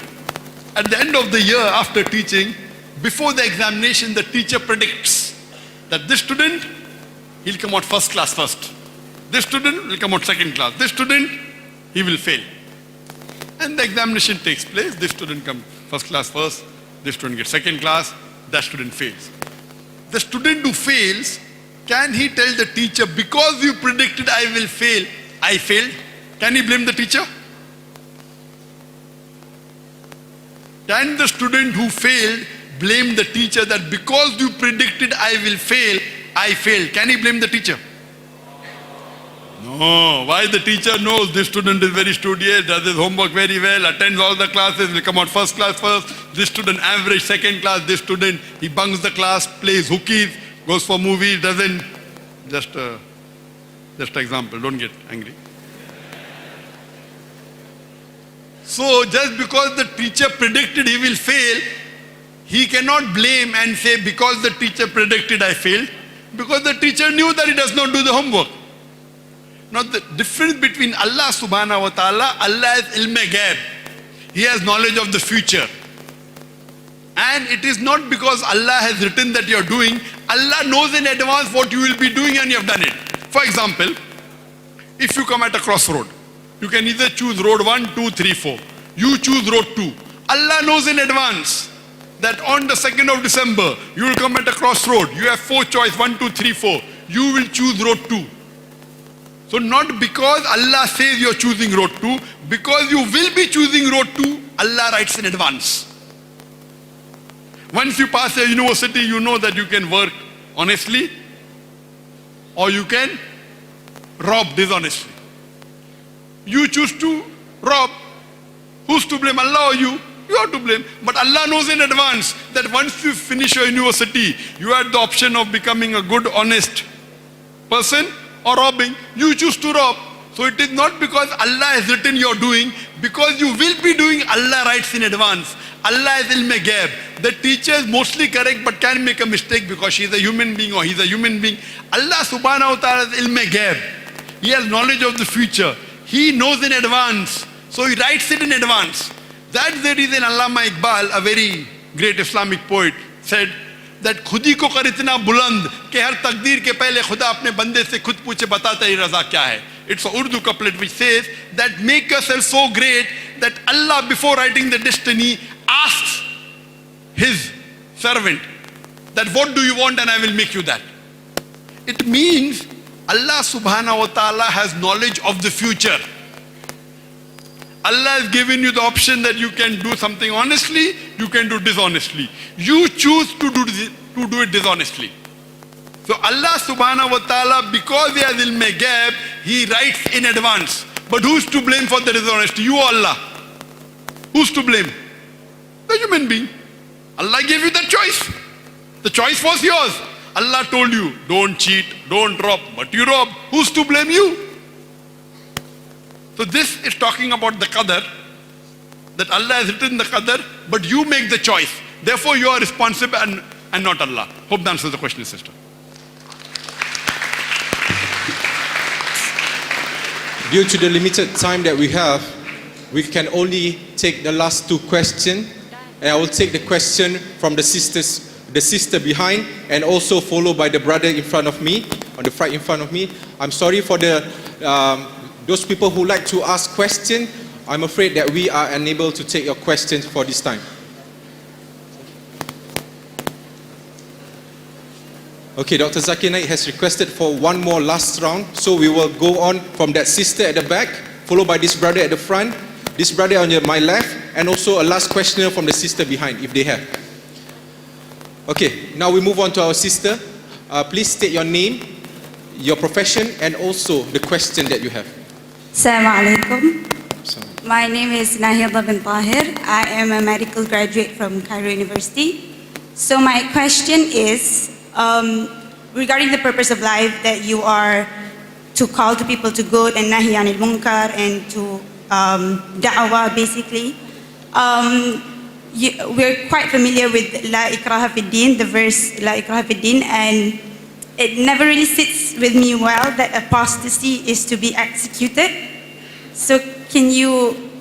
At the end of the year, after teaching, before the examination, the teacher predicts that this student, he'll come out first class first. This student will come out second class. This student, he will fail. And the examination takes place. This student comes first class first. This student gets second class. That student fails. The student who fails, can he tell the teacher, because you predicted I will fail, I failed? Can he blame the teacher? Can the student who failed blame the teacher that because you predicted I will fail, I failed? Can he blame the teacher? No. Why? The teacher knows this student is very studious, does his homework very well, attends all the classes, will come out first class first. This student average second class. This student, he bunks the class, plays hookies, goes for movies, doesn't. Just example, don't get angry. So just because the teacher predicted he will fail, he cannot blame and say because the teacher predicted I failed, because the teacher knew that he does not do the homework. Now the difference between Allah subhanahu wa ta'ala, Allah is ilm ghaib. He has knowledge of the future. And it is not because Allah has written that you are doing, Allah knows in advance what you will be doing and you have done it. For example, if you come at a crossroad, you can either choose road 1, 2, 3, 4. You choose road 2. Allah knows in advance that on the 2nd of December, you will come at a crossroad. You have 4 choices, 1, 2, 3, 4. You will choose road 2. So not because Allah says you are choosing road 2, because you will be choosing road 2, Allah writes in advance. Once you pass a university, you know that you can work honestly or you can rob dishonestly. You choose to rob. Who's to blame, Allah or you? You are to blame. But Allah knows in advance that once you finish your university, you had the option of becoming a good, honest person or robbing. You choose to rob. So it is not because Allah has written you're doing, because you will be doing, Allah writes in advance. Allah is ilm ghaib. The teacher is mostly correct but can make a mistake because she is a human being or he is a human being. Allah subhanahu wa ta'ala is ilm ghaib. He has knowledge of the future. He knows in advance. So he writes it in advance. That's the reason Allama Iqbal, a very great Islamic poet, said that खुदी को कर इतना बुलंद कि हर तकदीर के पहले खुदा अपने बंदे से खुद पूछे बता तेरी रजा क्या है. It's an Urdu couplet which says that make yourself so great that Allah before writing the destiny asks his servant that what do you want and I will make you that. It means Allah subhanahu wa ta'ala has knowledge of the future. Allah has given you the option that you can do something honestly, you can do dishonestly. You choose to do it dishonestly. So Allah subhanahu wa ta'ala, because He has ilm ghaib, He writes in advance. But who's to blame for the dishonesty? You or Allah? Who's to blame? The human being. Allah gave you that choice. The choice was yours. Allah told you, don't cheat, don't rob, but you rob. Who's to blame you? So this is talking about the qadar, that Allah has written the qadar, but you make the choice. Therefore you are responsible and not Allah. Hope that answers the question, sister. Due to the limited time that we have, we can only take the last two questions. And I will take the question from the sister behind, and also followed by the brother in front of me, on the right in front of me. I'm sorry for those people who like to ask questions. I'm afraid that we are unable to take your questions for this time. Okay, Dr. Zakir Naik has requested for one more last round. So we will go on from that sister at the back, followed by this brother at the front, this brother on my left, and also a last questioner from the sister behind, if they have. Okay, now we move on to our sister. Please state your name, your profession, and also the question that you have. Assalamu alaikum. My name is Nahida bin Tahir. I am a medical graduate from Cairo University. So my question is regarding the purpose of life, that you are to call to people to good and nahi anil munkar, and to da'wah basically. We're quite familiar with La ikraha fi din, the verse La ikraha fi din, and it never really sits with me well that apostasy is to be executed. So can you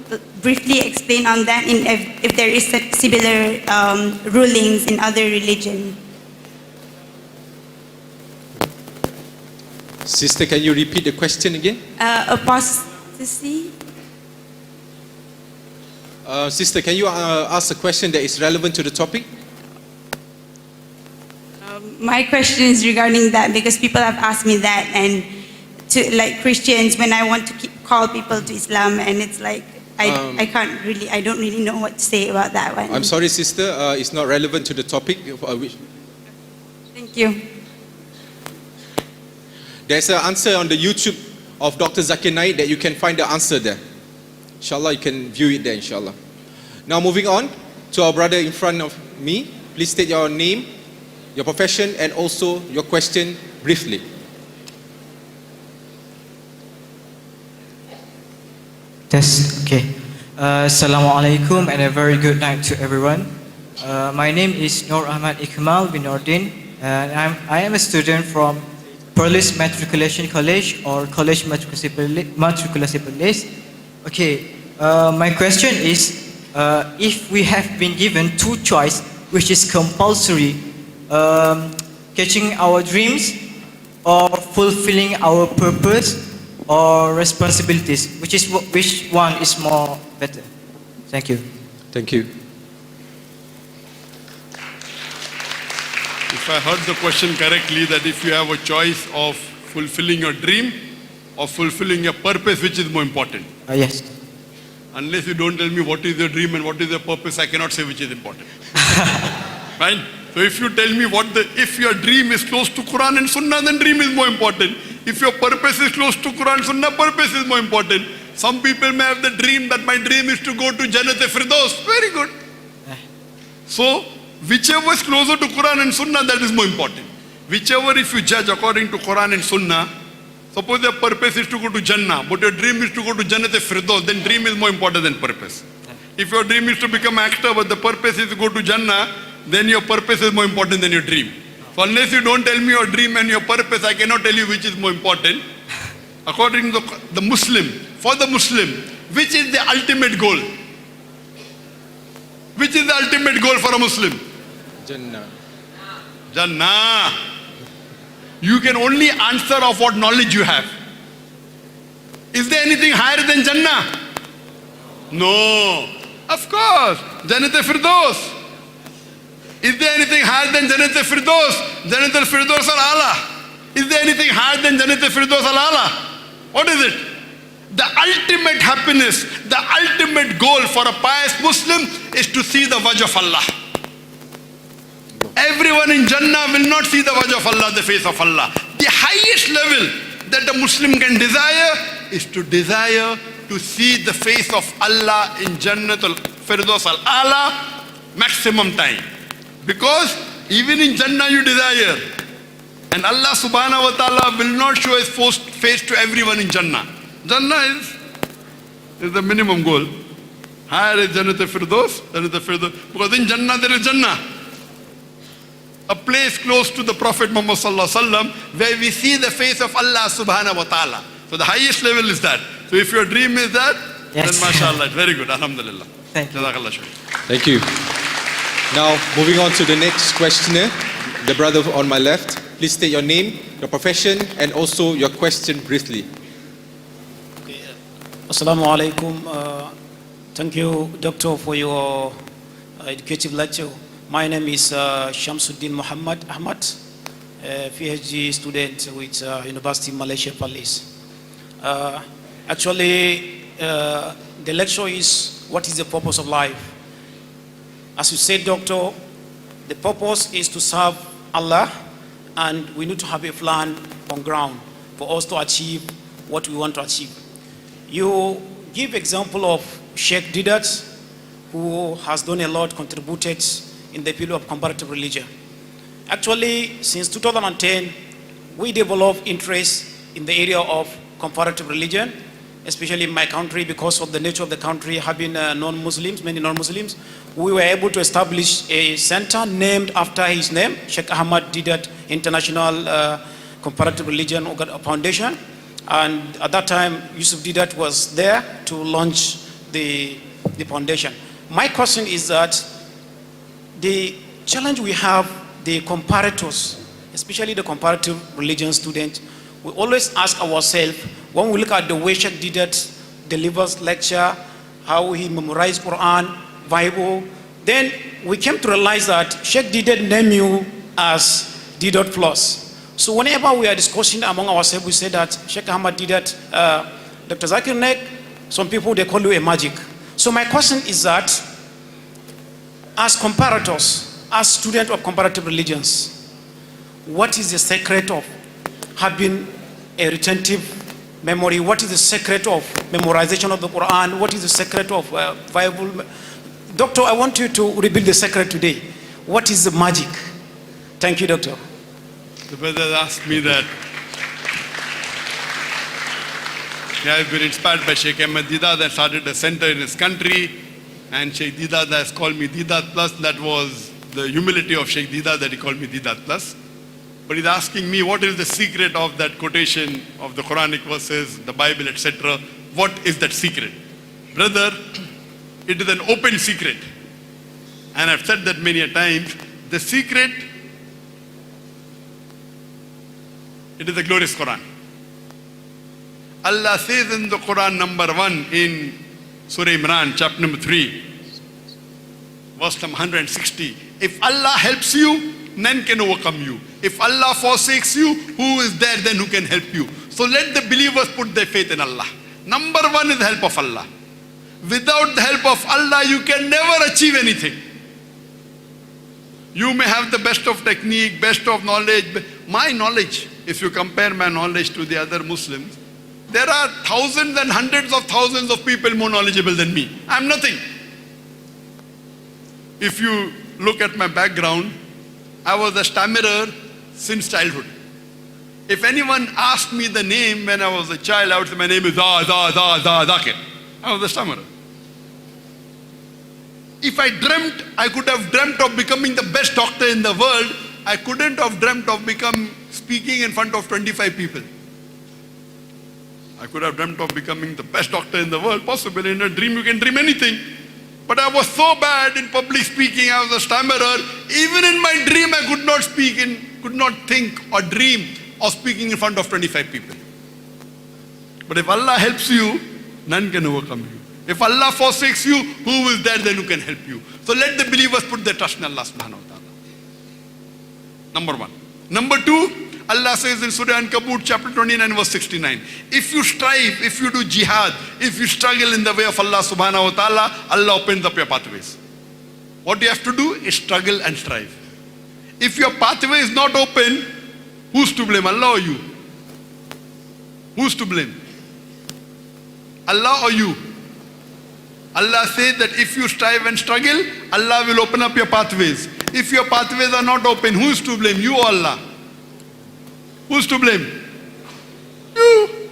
briefly explain on that, if there is similar rulings in other religions? Sister, can you repeat the question again? Apostasy? Sister, can you ask a question that is relevant to the topic? My question is regarding that, because people have asked me that, and to like Christians, when I want to call people to Islam, and it's like I don't really know what to say about that one. I'm sorry, sister, it's not relevant to the topic. Thank you. There's an answer on the YouTube of Dr. Zakir Naik that you can find the answer there. Inshallah, you can view it there, inshallah. Now moving on to our brother in front of me. Please state your name, your profession, and also your question briefly. Yes, okay. Assalamu alaikum and a very good night to everyone. My name is Nur Ahmad Ikmal bin Nordin, and I am a student from Perlis Matriculation College, or College Matriculasi Perlis. Okay, my question is, if we have been given two choices, which is compulsory, catching our dreams or fulfilling our purpose or responsibilities, which one is more better? Thank you. Thank you. If I heard the question correctly, that if you have a choice of fulfilling your dream or fulfilling your purpose, which is more important? Yes. Unless you don't tell me what is your dream and what is your purpose, I cannot say which is important. Fine? So if you tell me if your dream is close to Quran and Sunnah, then dream is more important. If your purpose is close to Quran, Sunnah, purpose is more important. Some people may have the dream that my dream is to go to Jannat-e-Firdaus. Very good. So, whichever is closer to Quran and Sunnah, that is more important. Whichever, if you judge according to Quran and Sunnah, suppose your purpose is to go to Jannah, but your dream is to go to Jannat-e-Firdaus, then dream is more important than purpose. If your dream is to become an actor, but the purpose is to go to Jannah, then your purpose is more important than your dream. So unless you don't tell me your dream and your purpose, I cannot tell you which is more important. According to the Muslim, for the Muslim, which is the ultimate goal? Which is the ultimate goal for a Muslim? Jannah. Jannah. You can only answer of what knowledge you have. Is there anything higher than Jannah? No. Of course. Jannat al-Firdaus. Is there anything higher than Jannat al-Firdaus? Jannat al-Firdaus al-Ala. Is there anything higher than Jannat al-Firdaus al-Ala? What is it? The ultimate happiness, the ultimate goal for a pious Muslim is to see the wajh of Allah. Everyone in Jannah will not see the wajh of Allah, the face of Allah. The highest level that a Muslim can desire is to desire to see the face of Allah in Jannat al-Firdaus al-Ala maximum time. Because even in Jannah you desire. And Allah subhanahu wa ta'ala will not show his face to everyone in Jannah. Jannah is the minimum goal. Higher is Jannat al-Firdaus, because in Jannah there is Jannah. A place close to the Prophet Muhammad sallallahu alaihi wasallam where we see the face of Allah subhanahu wa ta'ala. So the highest level is that. So if your dream is that, Yes. then mashallah, very good, alhamdulillah. Thank you. Jazakallah khair. Thank you. Now, moving on to the next questioner, the brother on my left. Please state your name, your profession, and also your question briefly. Assalamu alaikum. Thank you, Doctor, for your educative lecture. My name is Shamsuddin Muhammad Ahmad, a PhD student with University Malaysia Police. Actually, the lecture is, what is the purpose of life? As you said, Doctor, the purpose is to serve Allah, and we need to have a plan on ground for us to achieve what we want to achieve. You give example of Sheikh Didat, who has done a lot, contributed in the field of comparative religion. Actually, since 2010, we developed interest in the area of comparative religion, especially in my country, because of the nature of the country having non-Muslims, many non-Muslims. We were able to establish a center named after his name, Sheikh Ahmad Didat International Comparative Religion Foundation. And at that time, Yusuf Didat was there to launch the foundation. My question is that the challenge we have, the comparators, especially the comparative religion students, we always ask ourselves, when we look at the way Sheikh Didat delivers lecture, how he memorized Quran, Bible, then we came to realize that Sheikh Didat named you as Didat Plus. So whenever we are discussing among ourselves, we say that Sheikh Ahmad Didat, Dr. Zakir Naik, some people, they call you a magic. So my question is that, as comparators, as students of comparative religions, what is the secret of having a retentive memory? What is the secret of memorization of the Quran? What is the secret of Bible? Doctor, I want you to reveal the secret today. What is the magic? Thank you, Doctor. The brother asked me that. Yeah, I've been inspired by Sheikh Ahmad Didat that started a center in his country, and Sheikh Didat has called me Didat Plus. That was the humility of Sheikh Didat, that he called me Didat Plus. But he's asking me, what is the secret of that quotation of the Quranic verses, the Bible, etc.? What is that secret? Brother, it is an open secret. And I've said that many a times. The secret, it is the glorious Quran. Allah says in the Quran, number 1 in Surah Imran, chapter number 3, verse number 160. If Allah helps you, none can overcome you. If Allah forsakes you, who is there then who can help you? So let the believers put their faith in Allah. Number 1 is the help of Allah. Without the help of Allah, you can never achieve anything. You may have the best of technique, best of knowledge. My knowledge, if you compare my knowledge to the other Muslims, there are thousands and hundreds of thousands of people more knowledgeable than me. I'm nothing. If you look at my background, I was a stammerer since childhood. If anyone asked me the name when I was a child, I would say my name is Zakir. I was a stammerer. If I dreamt, I could have dreamt of becoming the best doctor in the world. I couldn't have dreamt of speaking in front of 25 people. I could have dreamt of becoming the best doctor in the world. Possibly in a dream, you can dream anything. But I was so bad in public speaking, I was a stammerer. Even in my dream, I could not think or dream of speaking in front of 25 people. But if Allah helps you, none can overcome you. If Allah forsakes you, who is there then who can help you? So let the believers put their trust in Allah subhanahu wa ta'ala. Number one. Number two, Allah says in Surah Ankabut chapter 29 verse 69, if you strive, if you do jihad, if you struggle in the way of Allah subhanahu wa ta'ala, Allah opens up your pathways. What you have to do is struggle and strive. If your pathway is not open, who's to blame, Allah or you? Who's to blame? Allah or you? Allah says that if you strive and struggle, Allah will open up your pathways. If your pathways are not open, who is to blame, you or Allah? Who's to blame? You.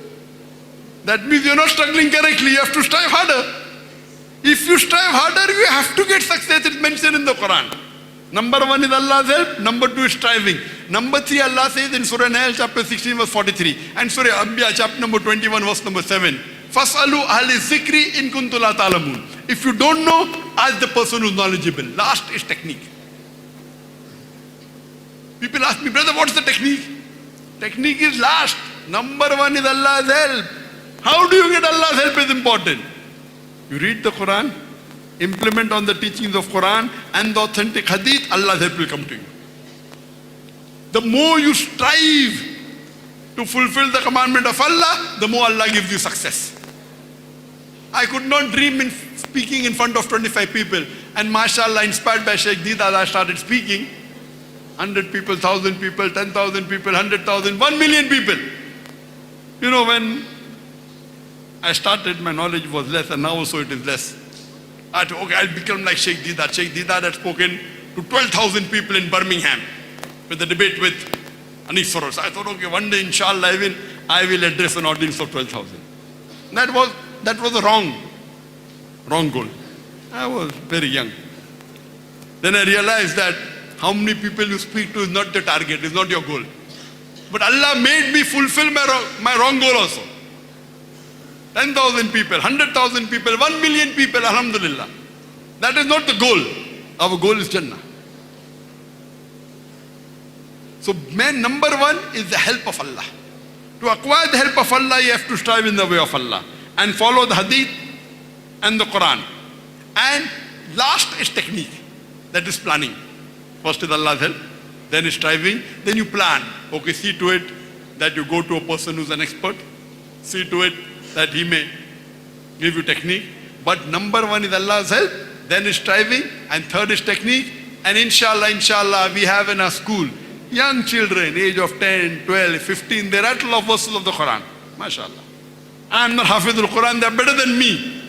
That means you're not struggling correctly. You have to strive harder. If you strive harder, you have to get success. It's mentioned in the Quran. Number one is Allah's help. Number two is striving. Number three, Allah says in Surah Naik chapter 16 verse 43 and Surah Anbiya chapter number 21 verse number 7. Fasalu ahli zikri in kuntum la ta'lamun. If you don't know, ask the person who's knowledgeable. Last is technique. People ask me, brother, what's the technique? Technique is last. Number one is Allah's help. How do you get Allah's help is important. You read the Quran, implement on the teachings of Quran and the authentic hadith, Allah's help will come to you. The more you strive to fulfill the commandment of Allah, the more Allah gives you success. I could not dream in speaking in front of 25 people, and mashallah, inspired by Sheikh Deedat, I started speaking. 100 people, 1,000 people, 10,000 people, 100,000, 1 million people. You know, when I started, my knowledge was less, and now also it is less. I thought, okay, I'll become like Sheikh Deedat. Sheikh Deedat had spoken to 12,000 people in Birmingham with the debate with Anis Soros. I thought, okay, one day, inshallah, I will address an audience of 12,000. That was a wrong goal. I was very young. Then I realized that how many people you speak to is not the target, is not your goal. But Allah made me fulfill my wrong goal also. 10,000 people, 100,000 people, 1 million people, alhamdulillah. That is not the goal. Our goal is Jannah. So number one is the help of Allah. To acquire the help of Allah, you have to strive in the way of Allah and follow the hadith and the Quran. And last is technique, that is planning. First is Allah's help, then is striving, then you plan. Okay, see to it that you go to a person who's an expert. See to it that he may give you technique. But number one is Allah's help, then is striving, and third is technique. And inshallah, we have in our school young children, age of 10, 12, 15, they rattle off verses of the Quran. MashaAllah. I'm not Hafidul Quran, they're better than me.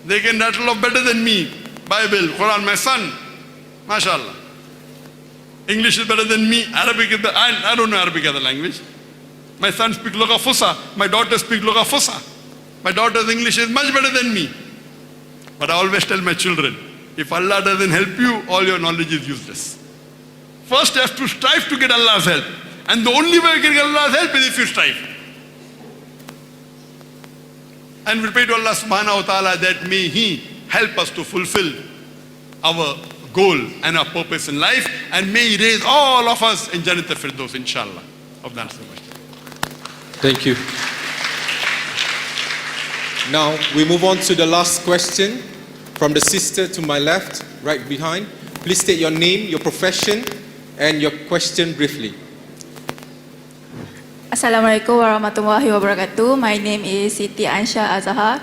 They can rattle off better than me. Bible, Quran, my son, MashaAllah. English is better than me, Arabic is better. I don't know Arabic as a language. My son speaks Lugha Fusa, my daughter speaks Lugha Fusa. My daughter's English is much better than me. But I always tell my children, if Allah doesn't help you, all your knowledge is useless. First you have to strive to get Allah's help. And the only way you can get Allah's help is if you strive. And we pray to Allah subhanahu wa ta'ala that may He help us to fulfill our goal and our purpose in life, and may He raise all of us in Jannat al-Firdaus, inshallah. Of that so much. Thank you. Now we move on to the last question from the sister to my left, right behind. Please state your name, your profession, and your question briefly. Assalamualaikum warahmatullahi wabarakatuh. My name is Siti Ansha Azahar.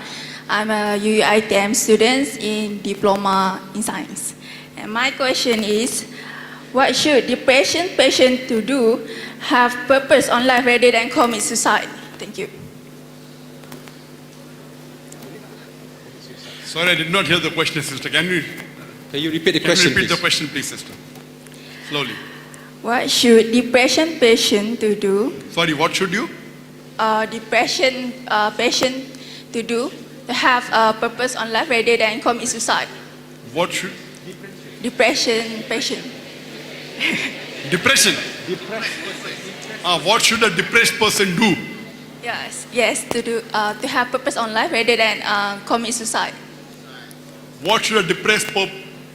I'm a UITM student in Diploma in Science. And my question is, what should depression patient to do have purpose on life rather than commit suicide? Thank you. Sorry, I did not hear the question, sister. Can you repeat the question, repeat please? the question, please, sister? Slowly. What should depression patient to do? Sorry, what should you? Depression patient to do to have a purpose on life rather than commit suicide? What should? Depression patient. Depression. What should a depressed person do? Yes, to have purpose on life rather than commit suicide. What should a depressed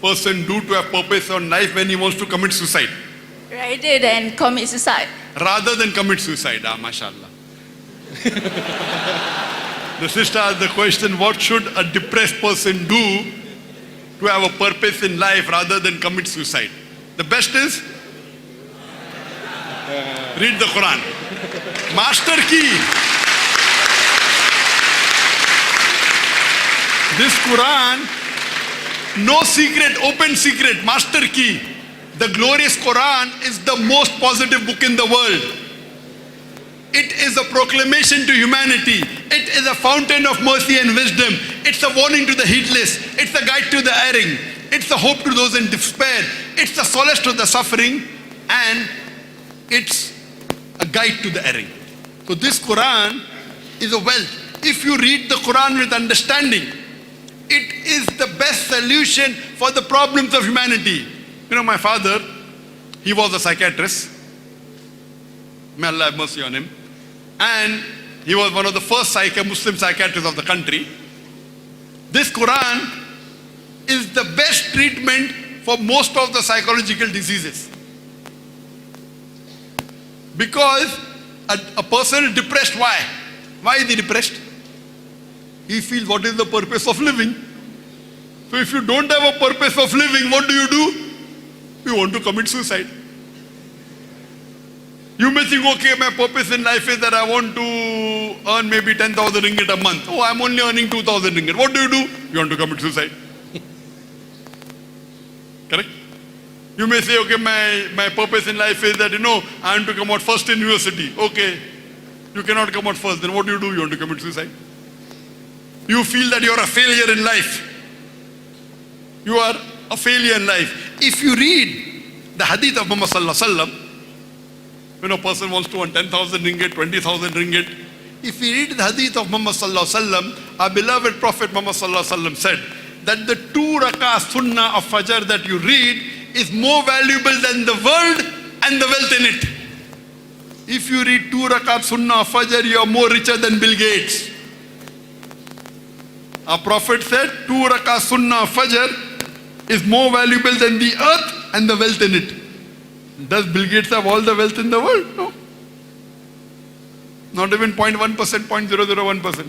person do to have purpose on life when he wants to commit suicide? Rather than commit suicide. Rather than commit suicide. Mashallah. The sister asked the question, what should a depressed person do to have a purpose in life rather than commit suicide? The best is read the Quran. Master key. This Quran, no secret, open secret, master key. The glorious Quran is the most positive book in the world. It is a proclamation to humanity. It is a fountain of mercy and wisdom. It's a warning to the heedless. It's a guide to the erring. It's a hope to those in despair. It's a solace to the suffering. And it's a guide to the erring. So this Quran is a wealth. If you read the Quran with understanding, it is the best solution for the problems of humanity. You know, my father, he was a psychiatrist. May Allah have mercy on him. And he was one of the first Muslim psychiatrists of the country. This Quran is the best treatment for most of the psychological diseases. Because a person is depressed, why? Why is he depressed? He feels, what is the purpose of living? So if you don't have a purpose of living, what do? You want to commit suicide. You may think, okay, my purpose in life is that I want to earn maybe 10,000 ringgit a month. Oh, I'm only earning 2,000 ringgit. What do? You want to commit suicide. Correct? You may say, okay, my purpose in life is that, I want to come out first in university. Okay, you cannot come out first. Then what do? You want to commit suicide. You feel that you're a failure in life. You are a failure in life. If you read the hadith of Muhammad sallallahu alaihi wasallam, when a person wants to earn 10,000 ringgit, 20,000 ringgit, if you read the hadith of Muhammad sallallahu alaihi wasallam, our beloved Prophet Muhammad sallallahu alaihi wasallam said that the 2 rak'ah sunnah of Fajr that you read is more valuable than the world and the wealth in it. If you read 2 rak'ah sunnah of Fajr, you are more richer than Bill Gates. Our Prophet said 2 rak'ah sunnah of Fajr is more valuable than the earth and the wealth in it. Does Bill Gates have all the wealth in the world? No. Not even 0.1%, 0.001%.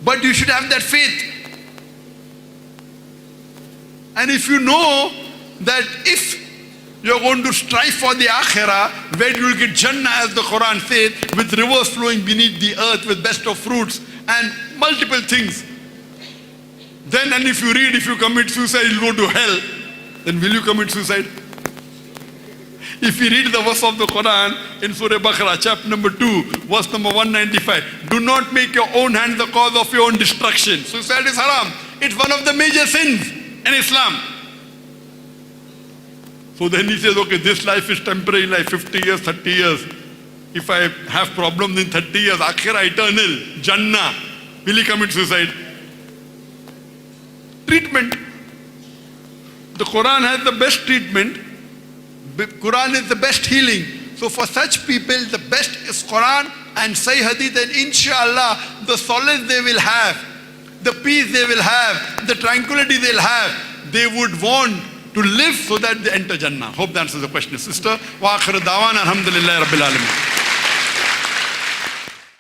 But you should have that faith. And if you know that if you're going to strive for the akhirah, where you will get Jannah, as the Quran says, with rivers flowing beneath the earth, with best of fruits and multiple things. Then, and if you read, if you commit suicide, you'll go to hell. Then will you commit suicide? If you read the verse of the Quran in Surah Baqarah, chapter number 2, verse number 195, do not make your own hand the cause of your own destruction. Suicide is haram. It's one of the major sins in Islam. So then he says, okay, this life is temporary life, 50 years, 30 years. If I have problems in 30 years, akhirah eternal, Jannah, will he commit suicide? Treatment. The Quran has the best treatment. The Quran is the best healing. So for such people, the best is Quran and Sahih Hadith, and inshallah, the solace they will have, the peace they will have, the tranquility they'll have, they would want to live so that they enter Jannah. Hope that answers the question, sister. Wa akhir da'wana alhamdulillahi rabbil alamin.